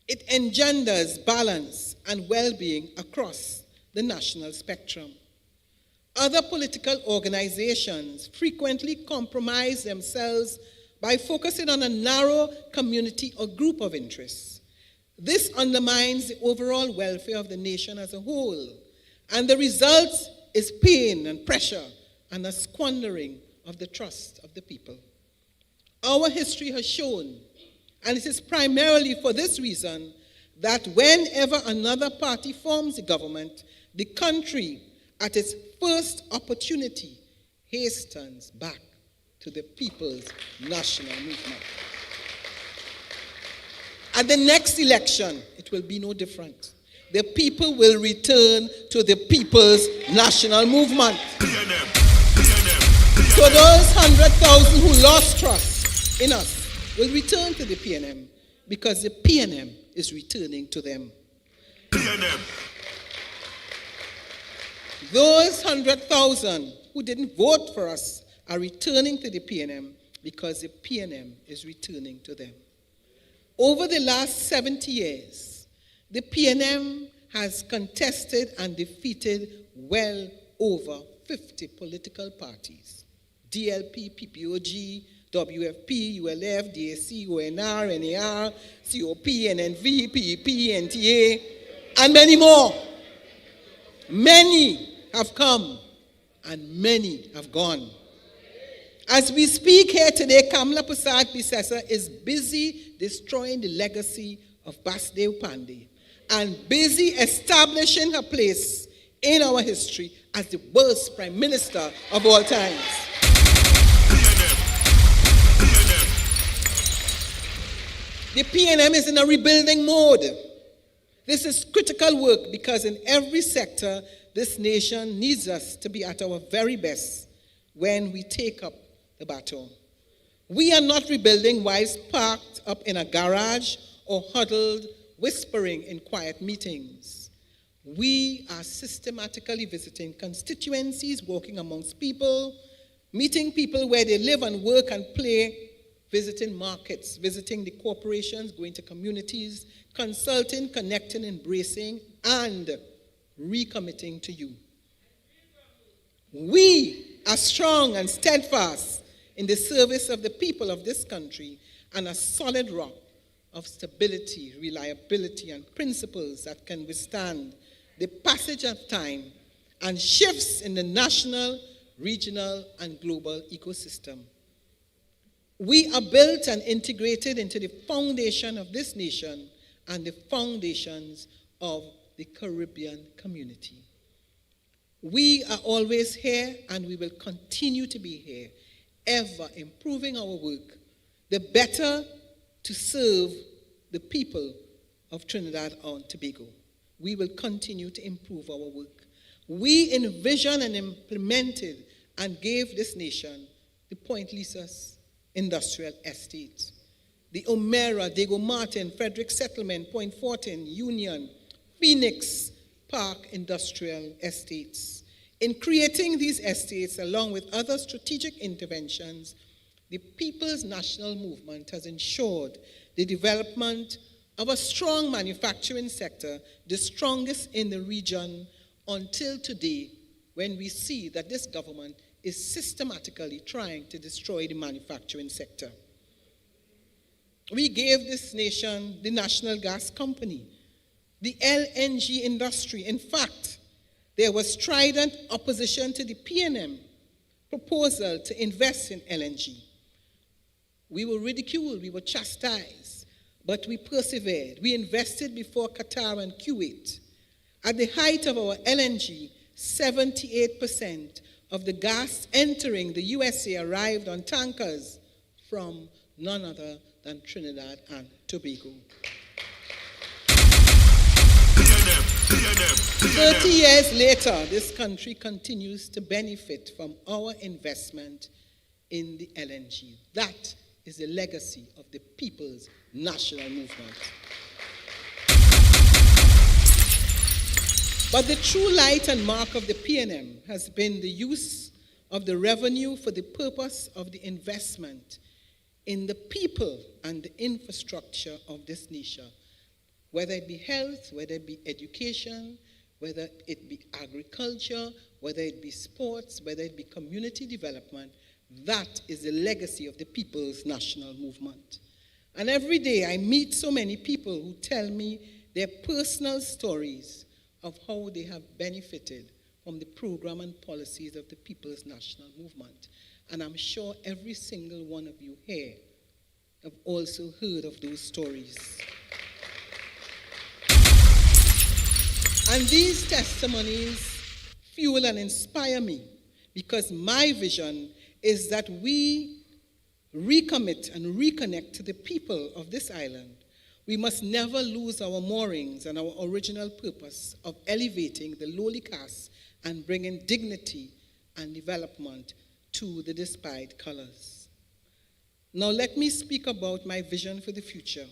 It engenders balance and well-being across the national spectrum. Other political organizations frequently compromise themselves by focusing on a narrow community or group of interests. This undermines the overall welfare of the nation as a whole, and the result is pain and pressure and a squandering of the trust of the people. Our history has shown, and it is primarily for this reason, that whenever another party forms a government, the country, at its first opportunity, hastens back to the people's national movement. At the next election, it will be no different. The people will return to the people's national movement. So those 100,000 who lost trust in us will return to the PNM because the PNM is returning to them. Those 100,000 who didn't vote for us are returning to the PNM because the PNM is returning to them. Over the last 70 years, the PNM has contested and defeated well over 50 political parties. DLP, PPOG, WFP, ULF, DAC, ONR, NAR, COP, NNV, PEP, NTA, and many more. Many have come and many have gone. As we speak here today, Kamala Prasad Bissessa is busy destroying the legacy of Basdev Pandey and busy establishing her place in our history as the worst prime minister of all times. The PNM is in a rebuilding mode. This is critical work because in every sector, this nation needs us to be at our very best when we take up the battle. We are not rebuilding whilst parked up in a garage or huddled, whispering in quiet meetings. We are systematically visiting constituencies, walking amongst people, meeting people where they live and work and play, visiting markets, visiting the corporations, going to communities, consulting, connecting, embracing, and recommitting to you. We are strong and steadfast in the service of the people of this country and a solid rock of stability, reliability, and principles that can withstand the passage of time and shifts in the national, regional, and global ecosystem. We are built and integrated into the foundation of this nation and the foundations of the Caribbean community. We are always here, and we will continue to be here, ever improving our work, the better to serve the people of Trinidad and Tobago. We will continue to improve our work. We envisioned and implemented and gave this nation the Point Lisas Industrial Estate, the Omera, Diego Martin, Frederick Settlement, Point Fortin, Union, Phoenix Park Industrial Estates. In creating these estates, along with other strategic interventions, the People's National Movement has ensured the development of a strong manufacturing sector, the strongest in the region, until today, when we see that this government is systematically trying to destroy the manufacturing sector. We gave this nation the National Gas Company, the LNG industry. In fact, there was strident opposition to the PNM proposal to invest in LNG. We were ridiculed, we were chastised, but we persevered. We invested before Qatar and Kuwait. At the height of our LNG, 78% of the gas entering the USA arrived on tankers from none other than Trinidad and Tobago. 30 years later, this country continues to benefit from our investment in the LNG. That is the legacy of the People's National Movement. But the true light and mark of the PNM has been the use of the revenue for the purpose of the investment in the people and the infrastructure of this nation, whether it be health, whether it be education, whether it be agriculture, whether it be sports, whether it be community development. That is the legacy of the People's National Movement. And every day I meet so many people who tell me their personal stories of how they have benefited from the program and policies of the People's National Movement. And I'm sure every single one of you here have also heard of those stories. And these testimonies fuel and inspire me, because my vision is that we recommit and reconnect to the people of this island. We must never lose our moorings and our original purpose of elevating the lowly caste and bringing dignity and development to the despised colors. Now let me speak about my vision for the future,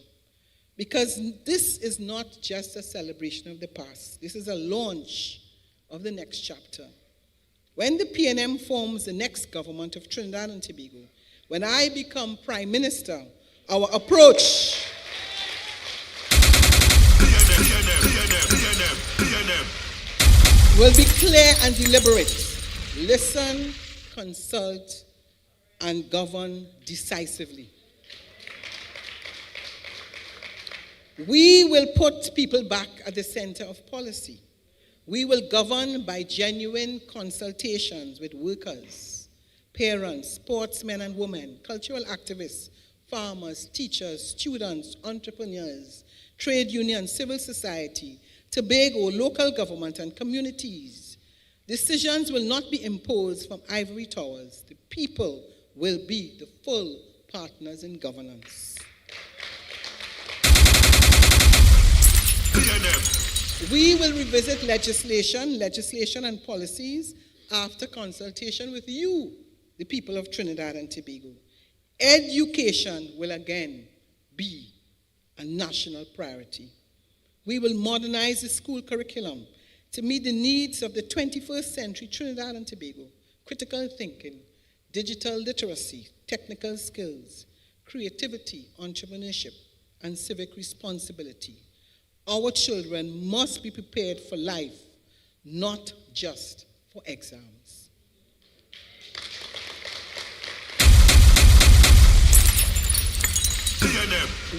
because this is not just a celebration of the past. This is a launch of the next chapter. When the PNM forms the next government of Trinidad and Tobago, when I become Prime Minister, our approach will be clear and deliberate. Listen, consult, and govern decisively. We will put people back at the center of policy. We will govern by genuine consultations with workers, parents, sportsmen and women, cultural activists, farmers, teachers, students, entrepreneurs, trade unions, civil society, Tobago, local government, and communities. Decisions will not be imposed from ivory towers. The people will be the full partners in governance. We will revisit legislation and policies after consultation with you, the people of Trinidad and Tobago. Education will again be a national priority. We will modernize the school curriculum to meet the needs of the 21st century Trinidad and Tobago. Critical thinking, digital literacy, technical skills, creativity, entrepreneurship, and civic responsibility. Our children must be prepared for life, not just for exams.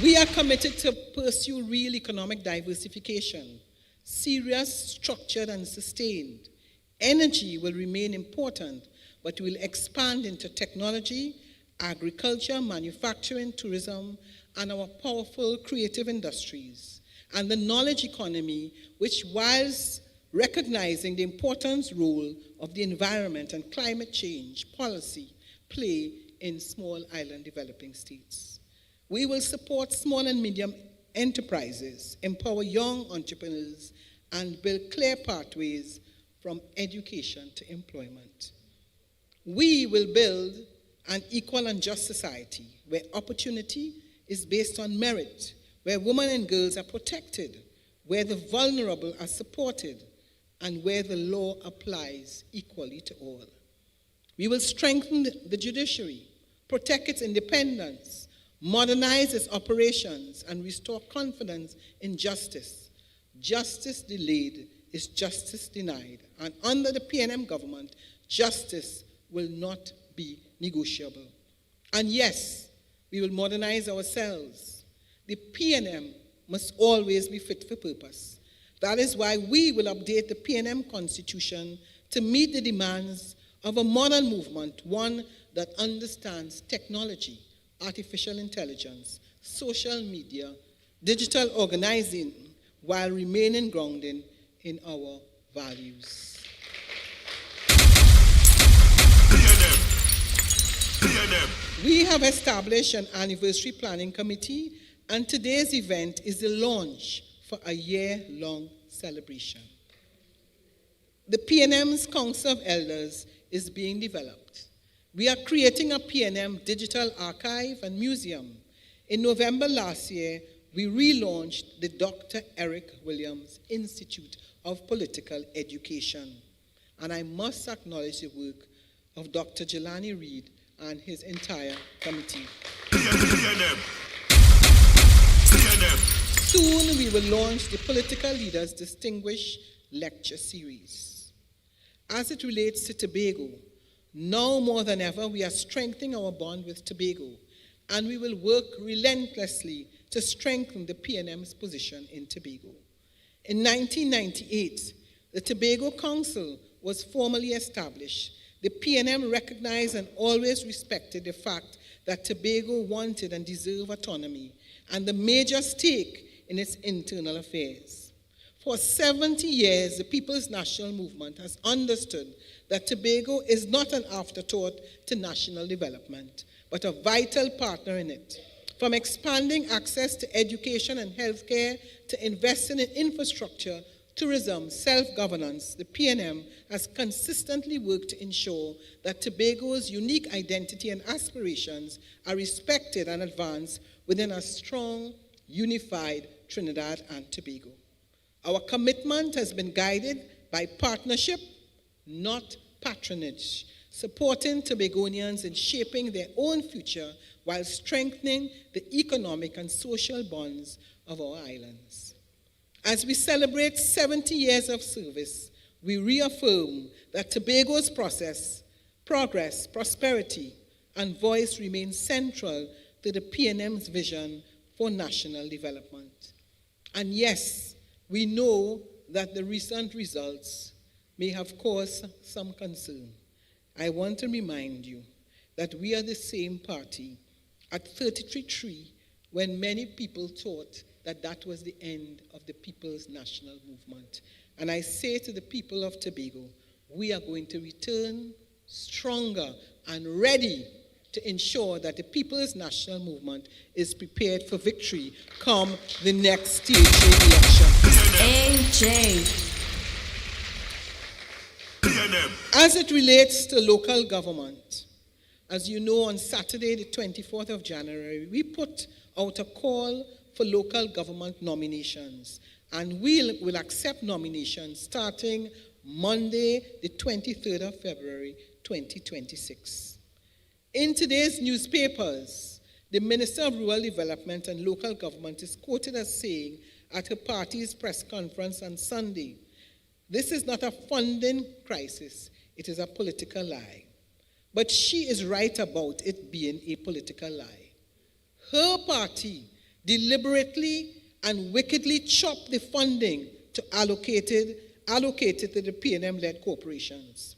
We are committed to pursue real economic diversification, serious, structured, and sustained. Energy will remain important, but will expand into technology, agriculture, manufacturing, tourism, and our powerful creative industries, and the knowledge economy, which, whilst recognizing the important role of the environment and climate change policy play in small island developing states. We will support small and medium enterprises, empower young entrepreneurs, and build clear pathways from education to employment. We will build an equal and just society where opportunity is based on merit, where women and girls are protected, where the vulnerable are supported, and where the law applies equally to all. We will strengthen the judiciary, protect its independence, modernize its operations, and restore confidence in justice. Justice delayed is justice denied, and under the PNM government, justice will not be negotiable. And yes, we will modernize ourselves. The PNM must always be fit for purpose. That is why we will update the PNM Constitution to meet the demands of a modern movement, one that understands technology, artificial intelligence, social media, digital organizing, while remaining grounded in our values. We have established an anniversary planning committee, and today's event is the launch for a year-long celebration. The PNM's Council of Elders is being developed. We are creating a PNM digital archive and museum. In November last year, we relaunched the Dr. Eric Williams Institute of Political Education. And I must acknowledge the work of Dr. Jelani Reed and his entire committee. Soon we will launch the Political Leaders Distinguished Lecture Series. As it relates to Tobago, now more than ever, we are strengthening our bond with Tobago, and we will work relentlessly to strengthen the PNM's position in Tobago. In 1998, the Tobago Council was formally established. The PNM recognized and always respected the fact that Tobago wanted and deserved autonomy and the major stake in its internal affairs. For 70 years, the People's National Movement has understood that Tobago is not an afterthought to national development, but a vital partner in it. From expanding access to education and healthcare to investing in infrastructure, tourism, self-governance, the PNM has consistently worked to ensure that Tobago's unique identity and aspirations are respected and advanced within a strong, unified Trinidad and Tobago. Our commitment has been guided by partnership, not patronage, supporting Tobagonians in shaping their own future while strengthening the economic and social bonds of our islands. As we celebrate 70 years of service, we reaffirm that Tobago's progress, prosperity, and voice remain central to the PNM's vision for national development. And yes, we know that the recent results may have caused some concern. I want to remind you that we are the same party at 33-3 when many people thought that that was the end of the People's National Movement. And I say to the people of Tobago, we are going to return stronger and ready to ensure that the People's National Movement is prepared for victory come the next stage election. AJ. As it relates to local government, as you know, on Saturday, the 24th of January, we put out a call for local government nominations. And we will accept nominations starting Monday, the 23rd of February, 2026. In today's newspapers, the Minister of Rural Development and Local Government is quoted as saying at her party's press conference on Sunday, "This is not a funding crisis, it is a political lie." But she is right about it being a political lie. Her party deliberately and wickedly chopped the funding to allocated to the PNM-led corporations.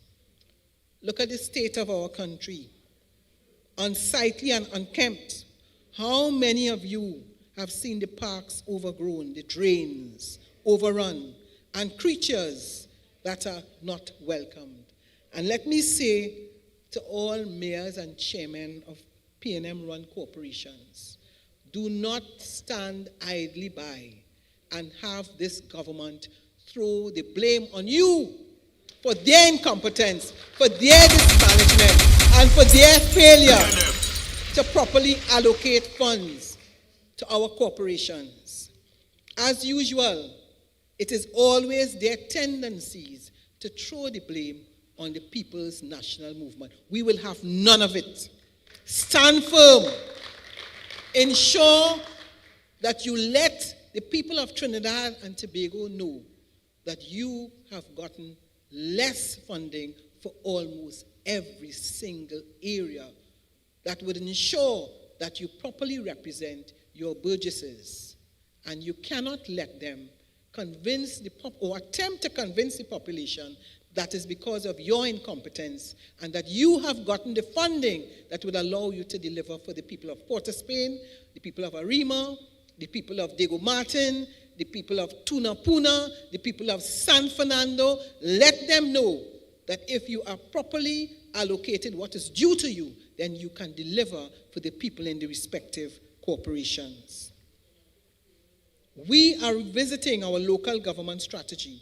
Look at the state of our country. Unsightly and unkempt. How many of you have seen the parks overgrown, the drains overrun, and creatures that are not welcomed? And let me say to all mayors and chairmen of PNM-run corporations, do not stand idly by and have this government throw the blame on you for their incompetence, for their mismanagement, and for their failure to properly allocate funds to our corporations. As usual, it is always their tendencies to throw the blame on the People's National Movement. We will have none of it. Stand firm. Ensure that you let the people of Trinidad and Tobago know that you have gotten less funding for almost every single area that would ensure that you properly represent your burgesses. And you cannot let them convince or attempt to convince the population that is because of your incompetence and that you have gotten the funding that would allow you to deliver for the people of Port of Spain, the people of Arima, the people of Diego Martin, the people of Tunapuna, the people of San Fernando. Let them know that if you are properly allocated what is due to you, then you can deliver for the people in the respective corporations. We are revisiting our local government strategy.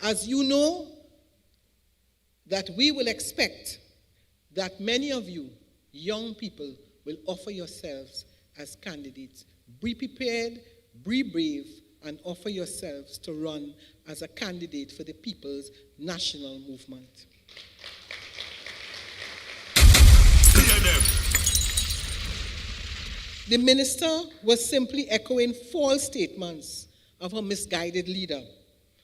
As you know, that we will expect that many of you, young people, will offer yourselves as candidates. Be prepared, be brave, and offer yourselves to run as a candidate for the People's National Movement. The minister was simply echoing false statements of a misguided leader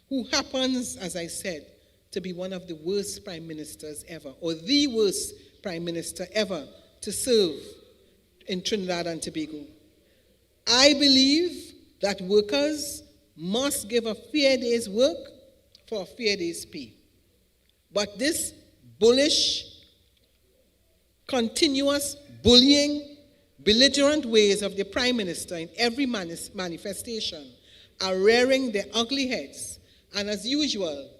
who happens, as I said, to be one of the worst prime ministers ever, or the worst prime minister ever to serve in Trinidad and Tobago. I believe that workers must give a fair day's work for a fair day's pay. But this bullish, continuous, bullying, belligerent ways of the Prime Minister in every manifestation are rearing their ugly heads. And as usual,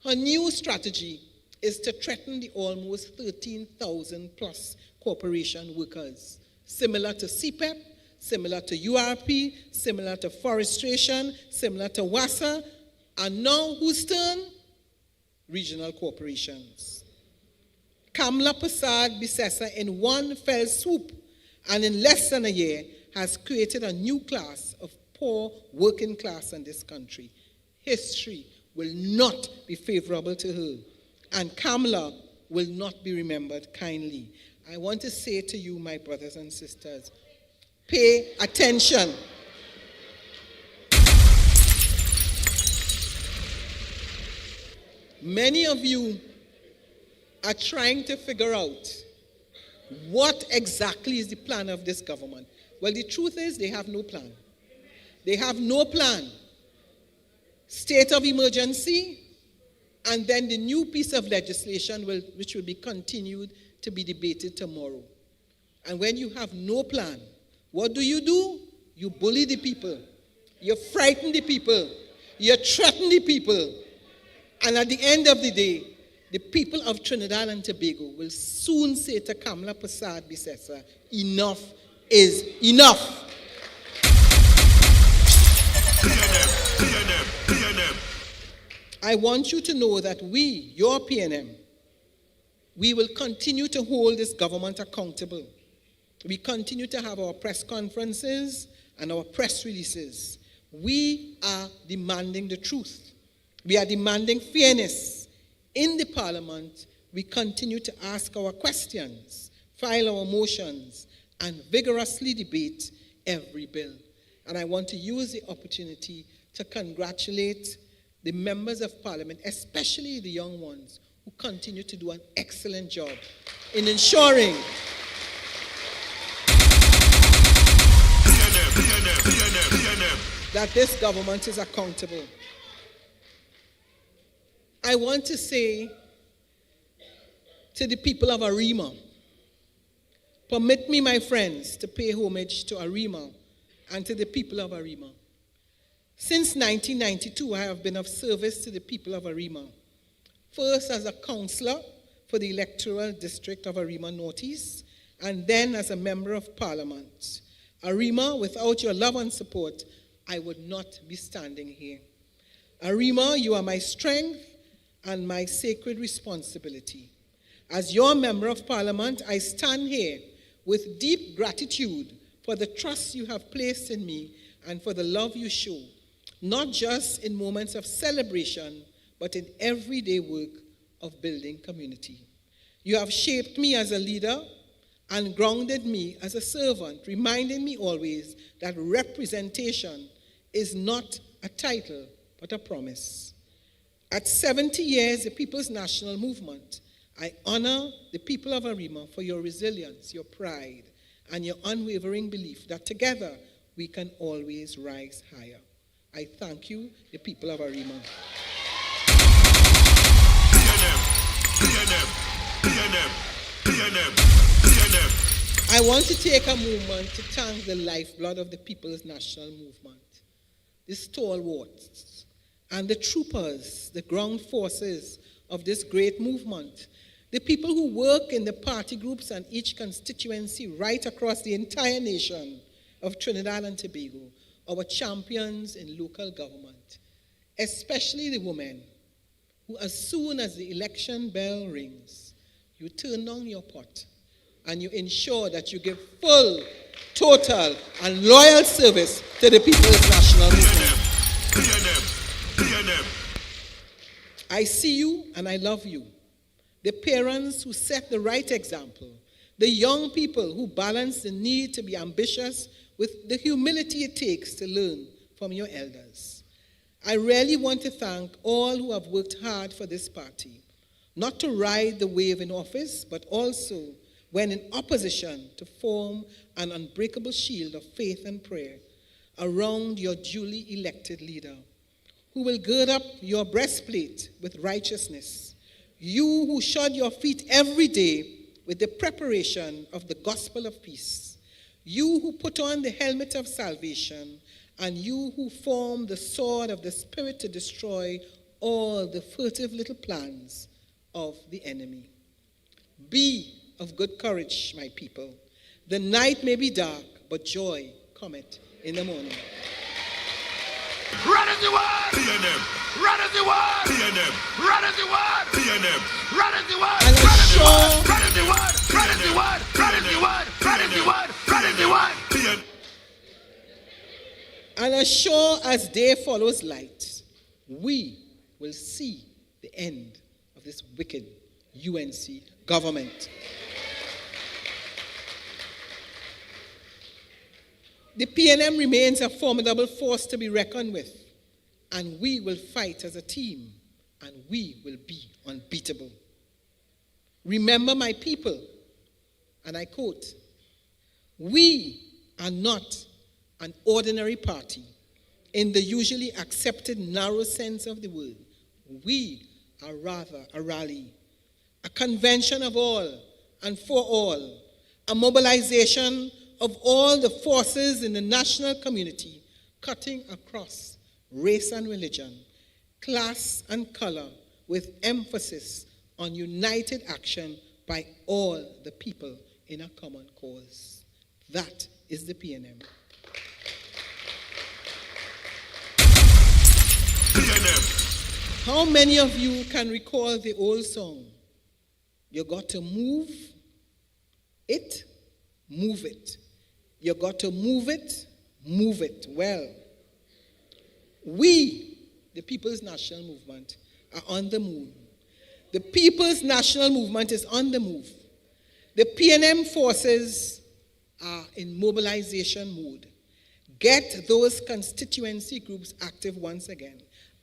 her new strategy is to threaten the almost 13,000 plus corporation workers, similar to CPEP, similar to URP, similar to Forestation, similar to WASA, and now whose turn? Regional corporations. Kamla Prasad Bisesa in one fell swoop and in less than a year has created a new class of poor working class in this country. History will not be favorable to her, and Kamla will not be remembered kindly. I want to say to you, my brothers and sisters, pay attention. Many of you are trying to figure out what exactly is the plan of this government. Well, the truth is they have no plan. They have no plan. State of emergency, and then the new piece of legislation which will be continued to be debated tomorrow. And when you have no plan, what do? You bully the people. You frighten the people. You threaten the people. And at the end of the day, the people of Trinidad and Tobago will soon say to Kamla Prasad Bisesa, enough is enough. I want you to know that we, your PNM, We will continue to hold this government accountable. We continue to have our press conferences and our press releases. We are demanding the truth. We are demanding fairness. In the Parliament, we continue to ask our questions, file our motions, and vigorously debate every bill. And I want to use the opportunity to congratulate the members of Parliament, especially the young ones, who continue to do an excellent job in ensuring that this government is accountable. I want to say to the people of Arima, permit me, my friends, to pay homage to Arima and to the people of Arima. Since 1992, I have been of service to the people of Arima. First as a councillor for the electoral district of Arima Northeast, and then as a member of Parliament. Arima, without your love and support, I would not be standing here. Arima, you are my strength and my sacred responsibility. As your member of Parliament, I stand here with deep gratitude for the trust you have placed in me and for the love you show, not just in moments of celebration, but in everyday work of building community. You have shaped me as a leader and grounded me as a servant, reminding me always that representation is not a title, but a promise. At 70 years, the People's National Movement, I honor the people of Arima for your resilience, your pride, and your unwavering belief that together we can always rise higher. I thank you, the people of Arima. I want to take a moment to thank the lifeblood of the People's National Movement, the stalwarts, and the troopers, the ground forces of this great movement, the people who work in the party groups and each constituency right across the entire nation of Trinidad and Tobago, our champions in local government, especially the women who, as soon as the election bell rings, you turn down your pot and you ensure that you give full, total, and loyal service to the People's National Movement. I see you and I love you. The parents who set the right example, the young people who balance the need to be ambitious with the humility it takes to learn from your elders. I really want to thank all who have worked hard for this party, not to ride the wave in office, but also when in opposition, to form an unbreakable shield of faith and prayer around your duly elected leader, who will gird up your breastplate with righteousness, you who shod your feet every day with the preparation of the gospel of peace, you who put on the helmet of salvation, and you who form the sword of the Spirit to destroy all the furtive little plans of the enemy. Be of good courage, my people. The night may be dark, but joy cometh in the morning. Run as you want! PNM! Run as you want! PNM! Run as you want! PNM! Run as you want! And run as you assure, want! Run as you want! Run as you want! Run as you want! Run as you want! Run as you want! PNM! And as sure as day follows light, we will see the end of this wicked UNC government. The PNM remains a formidable force to be reckoned with, and we will fight as a team, and we will be unbeatable. Remember, my people, and I quote, "We are not an ordinary party in the usually accepted narrow sense of the word. We are rather a rally, a convention of all and for all, a mobilization of all the forces in the national community, cutting across race and religion, class and color, with emphasis on united action by all the people in a common cause." That is the PNM. How many of you can recall the old song, You got to move it, move it. You got to move it, move it. Well, we, the People's National Movement, are on the move. The People's National Movement is on the move. The PNM forces are in mobilization mode. Get those constituency groups active once again.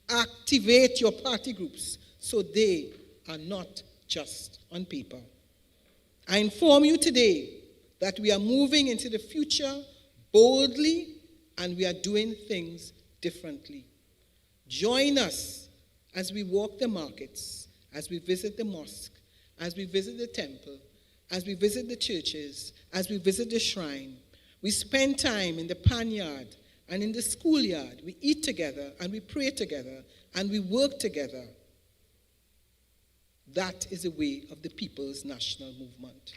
Activate your party groups so they are not just on paper. I inform you today that we are moving into the future boldly and we are doing things differently. Join us as we walk the markets, as we visit the mosque, as we visit the temple, as we visit the churches, as we visit the shrine. We spend time in the panyard and in the schoolyard. We eat together and we pray together and we work together. That is the way of the People's National Movement.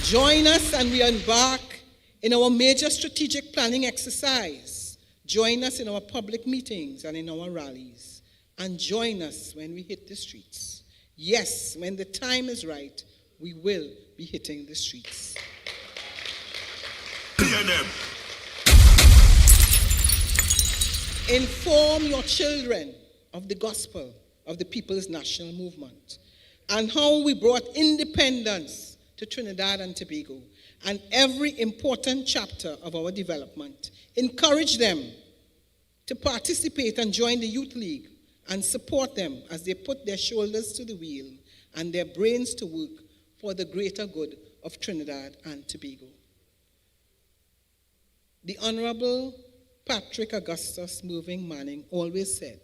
Join us and we embark in our major strategic planning exercise. Join us in our public meetings and in our rallies. And join us when we hit the streets. Yes, when the time is right, we will be hitting the streets. Inform your children of the gospel of the People's National Movement and how we brought independence to Trinidad and Tobago and every important chapter of our development. Encourage them to participate and join the Youth League and support them as they put their shoulders to the wheel and their brains to work for the greater good of Trinidad and Tobago. The Honorable Patrick Augustus Mervyn Manning always said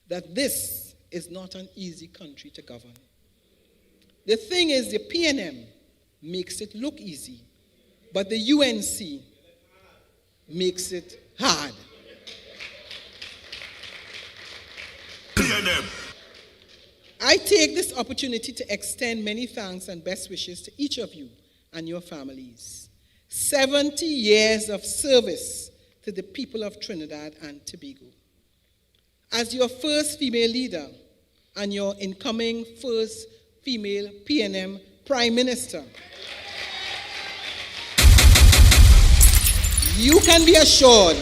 that this is not an easy country to govern. The thing is, the PNM makes it look easy, but the UNC makes it hard. I take this opportunity to extend many thanks and best wishes to each of you and your families. 70 years of service to the people of Trinidad and Tobago. As your first female leader and your incoming first female PNM Prime Minister, you can be assured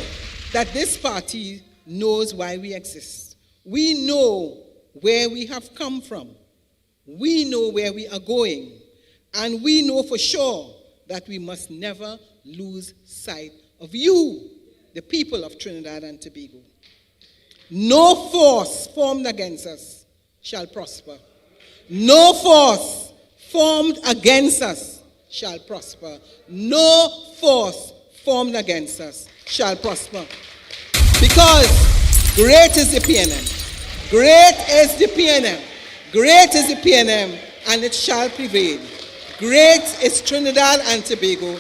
that this party knows why we exist. We know where we have come from. We know where we are going. And we know for sure that we must never lose sight of you, the people of Trinidad and Tobago. No force formed against us shall prosper. No force formed against us shall prosper. No force formed against us shall prosper. Because great is the PNM. Great is the PNM. Great is the PNM, and it shall prevail. Great is Trinidad and Tobago.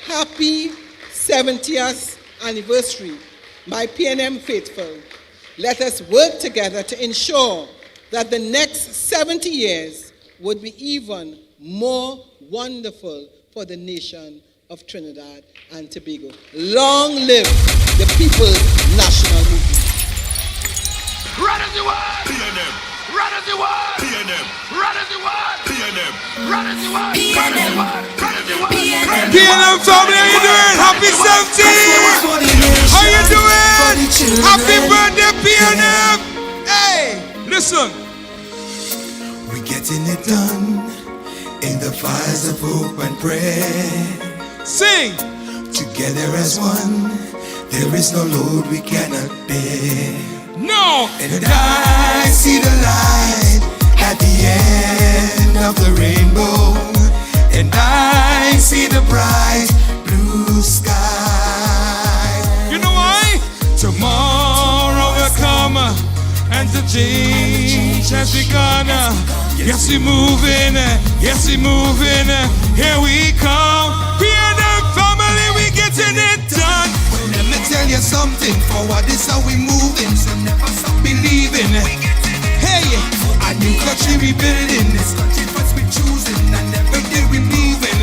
Happy 70th anniversary, my PNM faithful. Let us work together to ensure that the next 70 years would be even more wonderful for the nation of Trinidad and Tobago. Long live the People's National Movement. Run as you want! PNM! Run as you want! PNM! Run as you want! PNM! Run as you want! Run as you want! Run as you want! PNM family, how you doing? Happy 70! How you doing? Happy birthday, PNM! Hey, listen. We're getting it done in the fires of hope and prayer. Sing! Together as one, there is no load we cannot bear. No! And I see the light at the end of the rainbow. And I see the bright blue sky. You know why? Tomorrow will come and the change has begun. Yes, we're moving. Yes, we're moving. Here we come. PNM family, we getting it done. Let me tell you something. Forward is how we moving. So never stop believing. Hey, a new country we building. This country first we choosing, and every day we moving.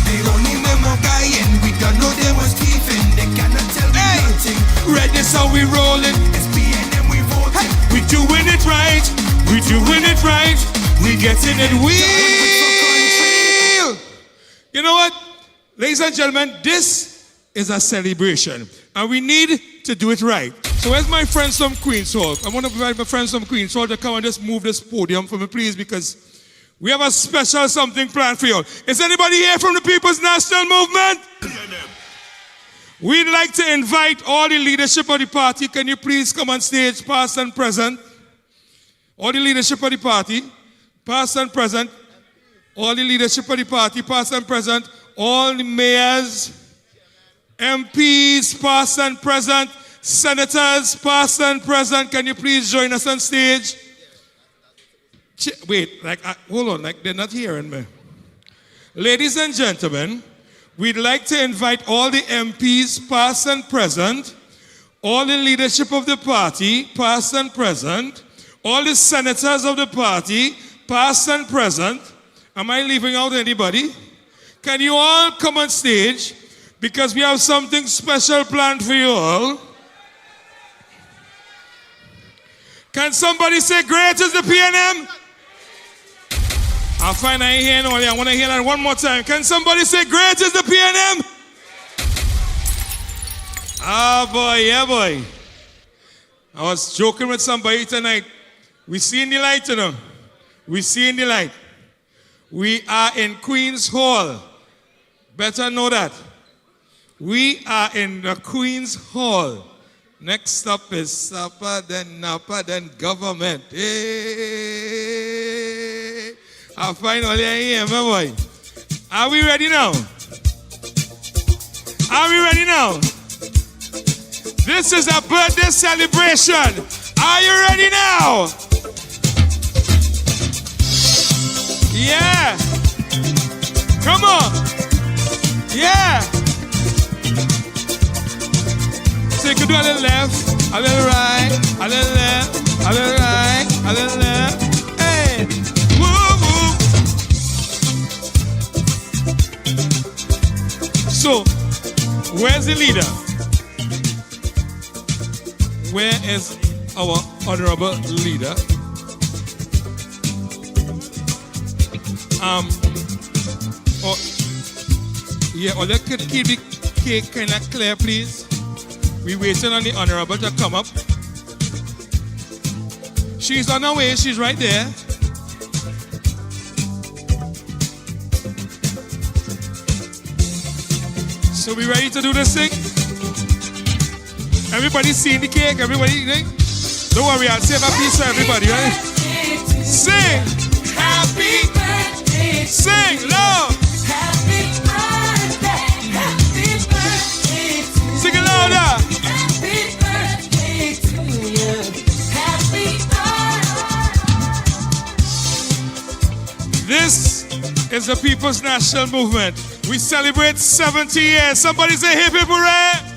They only remember Guyana. We don't know they was thieving. They cannot tell me nothing. Red is how we rolling. It's PNM we voting. doing it right. We getting it real. You know what? Ladies and gentlemen, this is a celebration. And we need to do it right. So where's my friends from Queen's Hall? I want to invite my friends from Queen's Hall to come and just move this podium for me, please, because we have a special something planned for you. Is anybody here from the People's National Movement? We'd like to invite all the leadership of the party. Can you please come on stage, past and present? All the leadership of the party, past and present. All the leadership of the party, past and present. All the mayors, MPs, past and present. Senators, past and present. Can you please join us on stage? Wait, hold on, they're not hearing me. Ladies and gentlemen, we'd like to invite all the MPs, past and present, all the leadership of the party, past and present, all the senators of the party, past and present. Am I leaving out anybody? Can you all come on stage? Because we have something special planned for you all. Can somebody say, great is the PNM? I'll find I ain't hearing only. I want to hear that one more time. Can somebody say, great is the PNM? Ah, boy, yeah, boy. I was joking with somebody tonight. We see in the light, you know. We see in the light. We are in Queen's Hall. Better know that. We are in the Queen's Hall. Next up is supper, then napper, then government. Hey. I'll find all here, my boy. Are we ready now? Are we ready now? This is a birthday celebration. Are you ready now? Yeah. Come on. Yeah. So you can do a little left, a little right, a little left, a little right, a little left. Hey. Woo, woo. So, where's the leader? Where is our honorable leader? That could keep the cake kind of clear, please. We're waiting on the honorable to come up. She's on her way, she's right there. So we ready to do this thing? Everybody seeing the cake? Everybody eating? Don't worry, I'll save a piece for everybody, right? Sing! Happy birthday! Sing, love! Happy birthday! Happy birthday to you! Sing it louder! Happy birthday to you! Happy birthday! This is the People's National Movement. We celebrate 70 years. Somebody say hip hip hooray!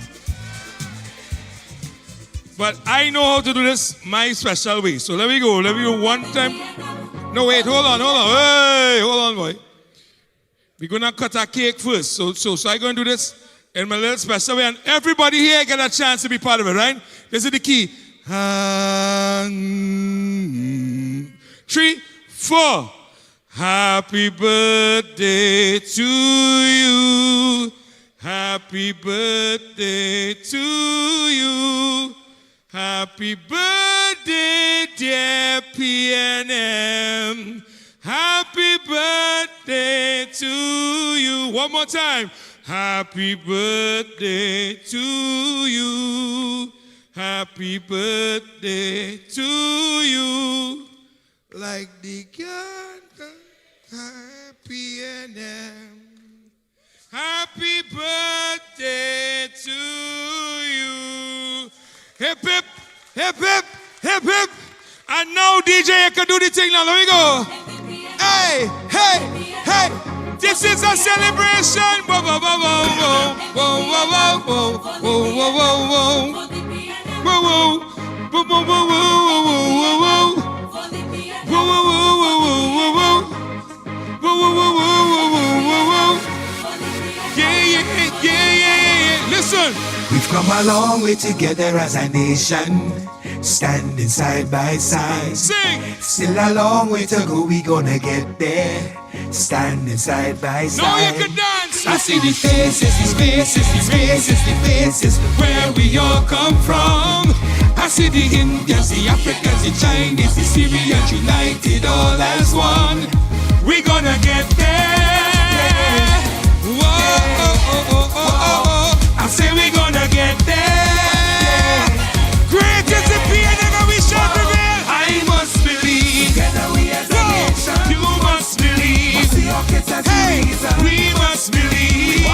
But I know how to do this my special way. So let me go one time. No, wait, hold on. Hey, hold on, boy. We're going to cut our cake first. So I'm going to do this in my little special way. And everybody here get a chance to be part of it, right? This is the key. 3, 4. Happy birthday to you. Happy birthday to you. Happy birthday, dear PNM. Happy birthday to you. One more time. Happy birthday to you. Happy birthday to you. Like the PNM. Happy birthday to you. Hip, hip, hip, hip, hip, hip. And now, DJ, you can do the thing now. Let me go. Hey, hey, hey. This is a celebration. Whoa, whoa, whoa, whoa, whoa, whoa, whoa, whoa, whoa, whoa, whoa, whoa, whoa, whoa, whoa, whoa, yeah. Listen. We've come a long way together as a nation. standing side by side. Sing. Still a long way to go, we gonna get there. Standing side by side. Now you can dance. I see the faces, the faces, the faces, the faces, where we all come from. I see the Indians, the Africans, the Chinese, the Syrians, united all as one. We gonna get there. Whoa, oh, oh, oh, oh, oh. I say we gonna get there. Great is the PNM and we shall prevail. I must believe. Together we as a nation. You must believe. Hey, we must believe.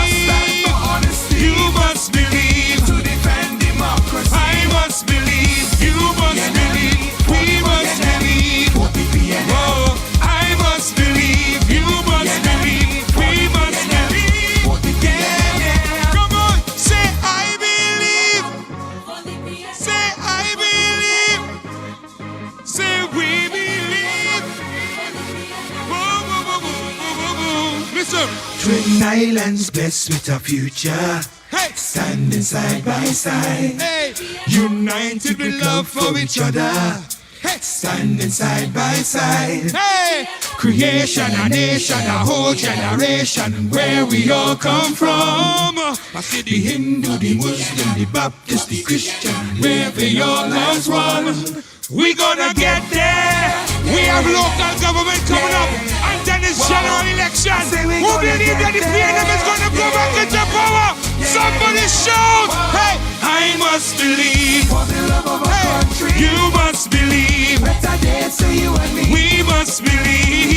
You must believe. To defend democracy. I must believe. You must believe. We must believe. Oh, I must believe. You must believe. We must believe. Yeah. Come on, say I believe. Say I believe. Say we believe. Boom, boom, boom, boom, boom, boom. Listen. Twin islands blessed with a future. Hey. Standing side by side. Hey. United with love for each other. Hey. Standing side by side. Hey. Creation, a nation, a whole generation, where we all come from. I see the Hindu, the Muslim, the Baptist, the Christian, where we all as one. We gonna get there. We have local government coming up, and then it's general election. Who believe that the PNM is gonna go back into power? Somebody shout! Hey, I must believe. Hey, you must believe. We must believe.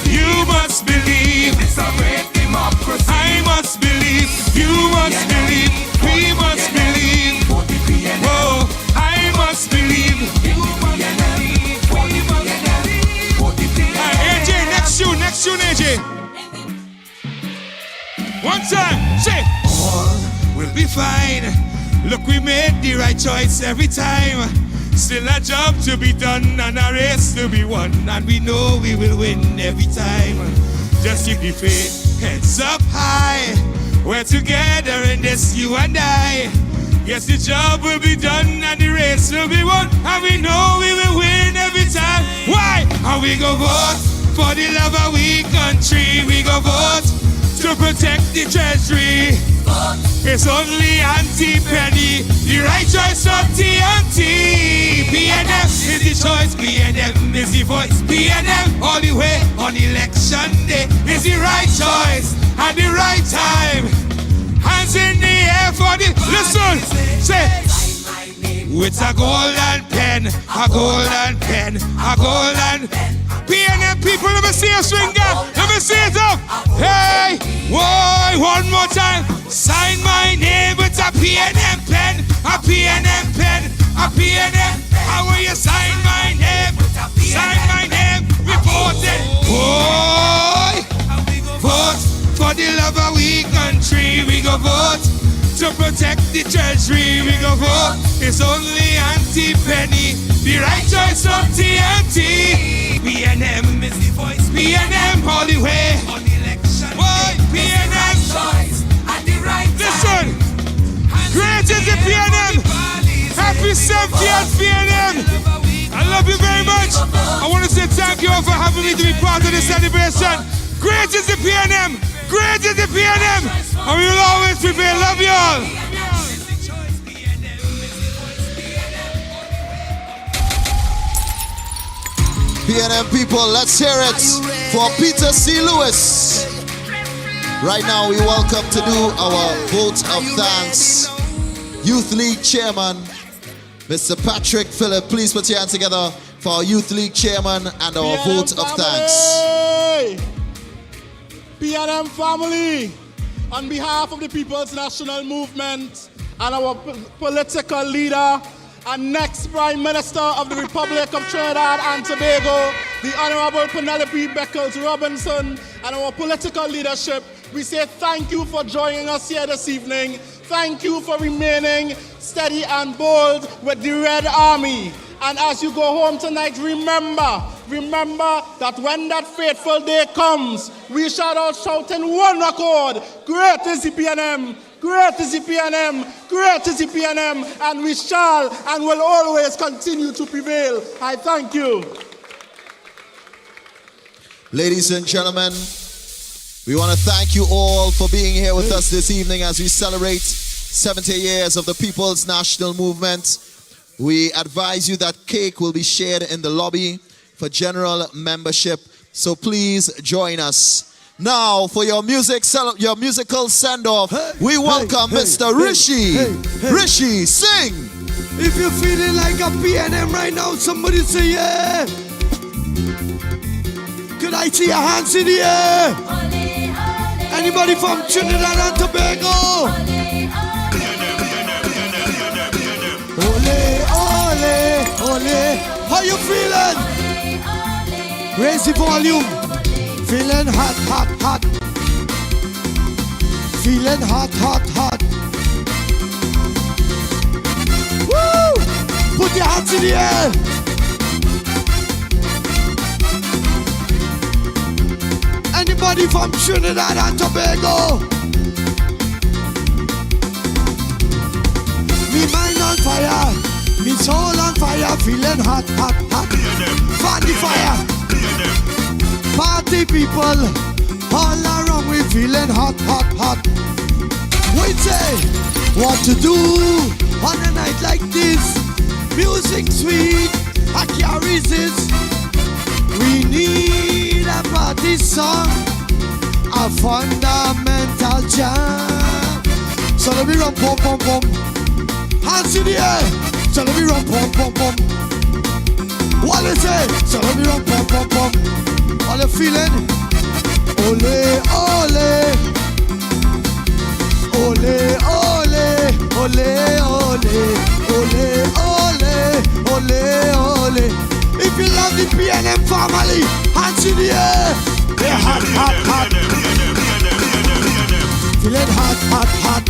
You must believe. I must believe. You must believe. We must believe. Oh, I must believe. AJ, next tune, AJ. One time, say. All will be fine. Look, we made the right choice every time. Still a job to be done and a race to be won, and we know we will win every time. Just keep the faith, heads up high. We're together in this, you and I. Yes, the job will be done and the race will be won, and we know we will win every time. Why? And we go vote for the love of we country. We go vote to protect the treasury. It's only anti-penny, the right choice of TNT. PNM is the choice, PNM is the voice. PNM all the way on election day is the right choice at the right time. Hands in the air for the, listen, say, with a golden pen, a golden pen, a golden pen. PNM people, let me see you swing that. Let me see it up. Hey, whoa, one more time. Sign my name with a PNM pen, a PNM pen, a PNM. How will you sign my name? Sign my name. We voted. Boy, vote for the love of we country. We go vote to protect the treasury. We go vote. It's only anti-penny, the right choice of TNT. PNM is the voice. PNM all the way on election. Boy, PNM choice at the right time. Listen, great is the PNM. Happy 70th PNM. I love you very much. I want to say thank you all for having me to be part of this celebration. Great is the PNM. Great is the PNM. And we will always prevail. Love you all. PNM people, let's hear it for Peter C. Lewis. Right now, we welcome to do our vote of thanks. Youth League Chairman, Mr. Patrick Phillip. Please put your hands together for our Youth League Chairman and our vote of thanks. PNM family, on behalf of the People's National Movement and our political leader and next Prime Minister of the Republic of Trinidad and Tobago, the Honorable Penelope Beckles Robinson, and our political leadership, we say thank you for joining us here this evening. Thank you for remaining steady and bold with the Red Army. And as you go home tonight, remember that when that fateful day comes, we shall all shout in one accord, great is the PNM, Great is the PNM, great is the PNM, and we shall and will always continue to prevail. I thank you. Ladies and gentlemen, we want to thank you all for being here with us this evening as we celebrate 70 years of the People's National Movement. We advise you that cake will be shared in the lobby for general membership, so please join us. Now, for your musical send-off, we welcome Mr. Rishi. Rishi, sing! If you're feeling like a PNM right now, somebody say yeah. Could I see your hands in the air? Anybody from Trinidad and Tobago? Ole, ole, ole. How you feeling? Raise the volume. Feeling hot, hot, hot. Feeling hot, hot, hot. Woo! Put your hands in the air. Anybody from Trinidad and Tobago? Me mind on fire, me soul on fire, feeling hot, hot, hot. Fan the fire. Party people, all around we feeling hot, hot, hot. We say, what to do on a night like this? Music sweet, I can't resist. We need a party song, a fundamental jam. So let me run, pom, pom, pom. Hands in the air. So let me run, pom, pom, pom. What they say? So let me run, pom, pom, pom. All the feeling? Ole, ole. Ole, ole. Ole, ole. Ole, ole. Ole, ole. If you love the PNM family, hands in the air. They're hot, hot, hot. Feeling hot, hot, hot.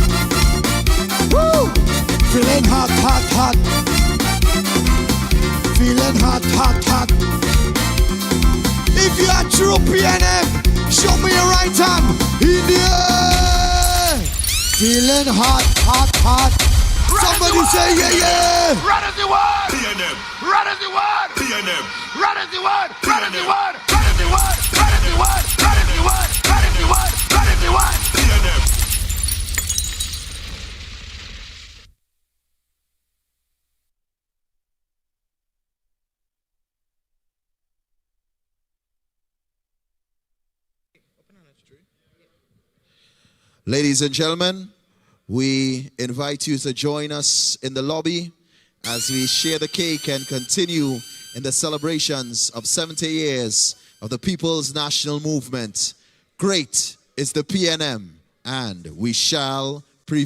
Woo! Feeling hot, hot, hot. Feeling hot, hot, hot. If you are true PNM, show me your right hand in the air. Feeling hot, hot, hot. Somebody say yeah, yeah. Run as you want. PNM. Run as you want. PNM. Run as you want. Run as you want. Run as you want. Run as you want. Run as you want. Run as you want. Run as you want. PNM. Ladies and gentlemen, we invite you to join us in the lobby as we share the cake and continue in the celebrations of 70 years of the People's National Movement. Great is the PNM, and we shall prevail.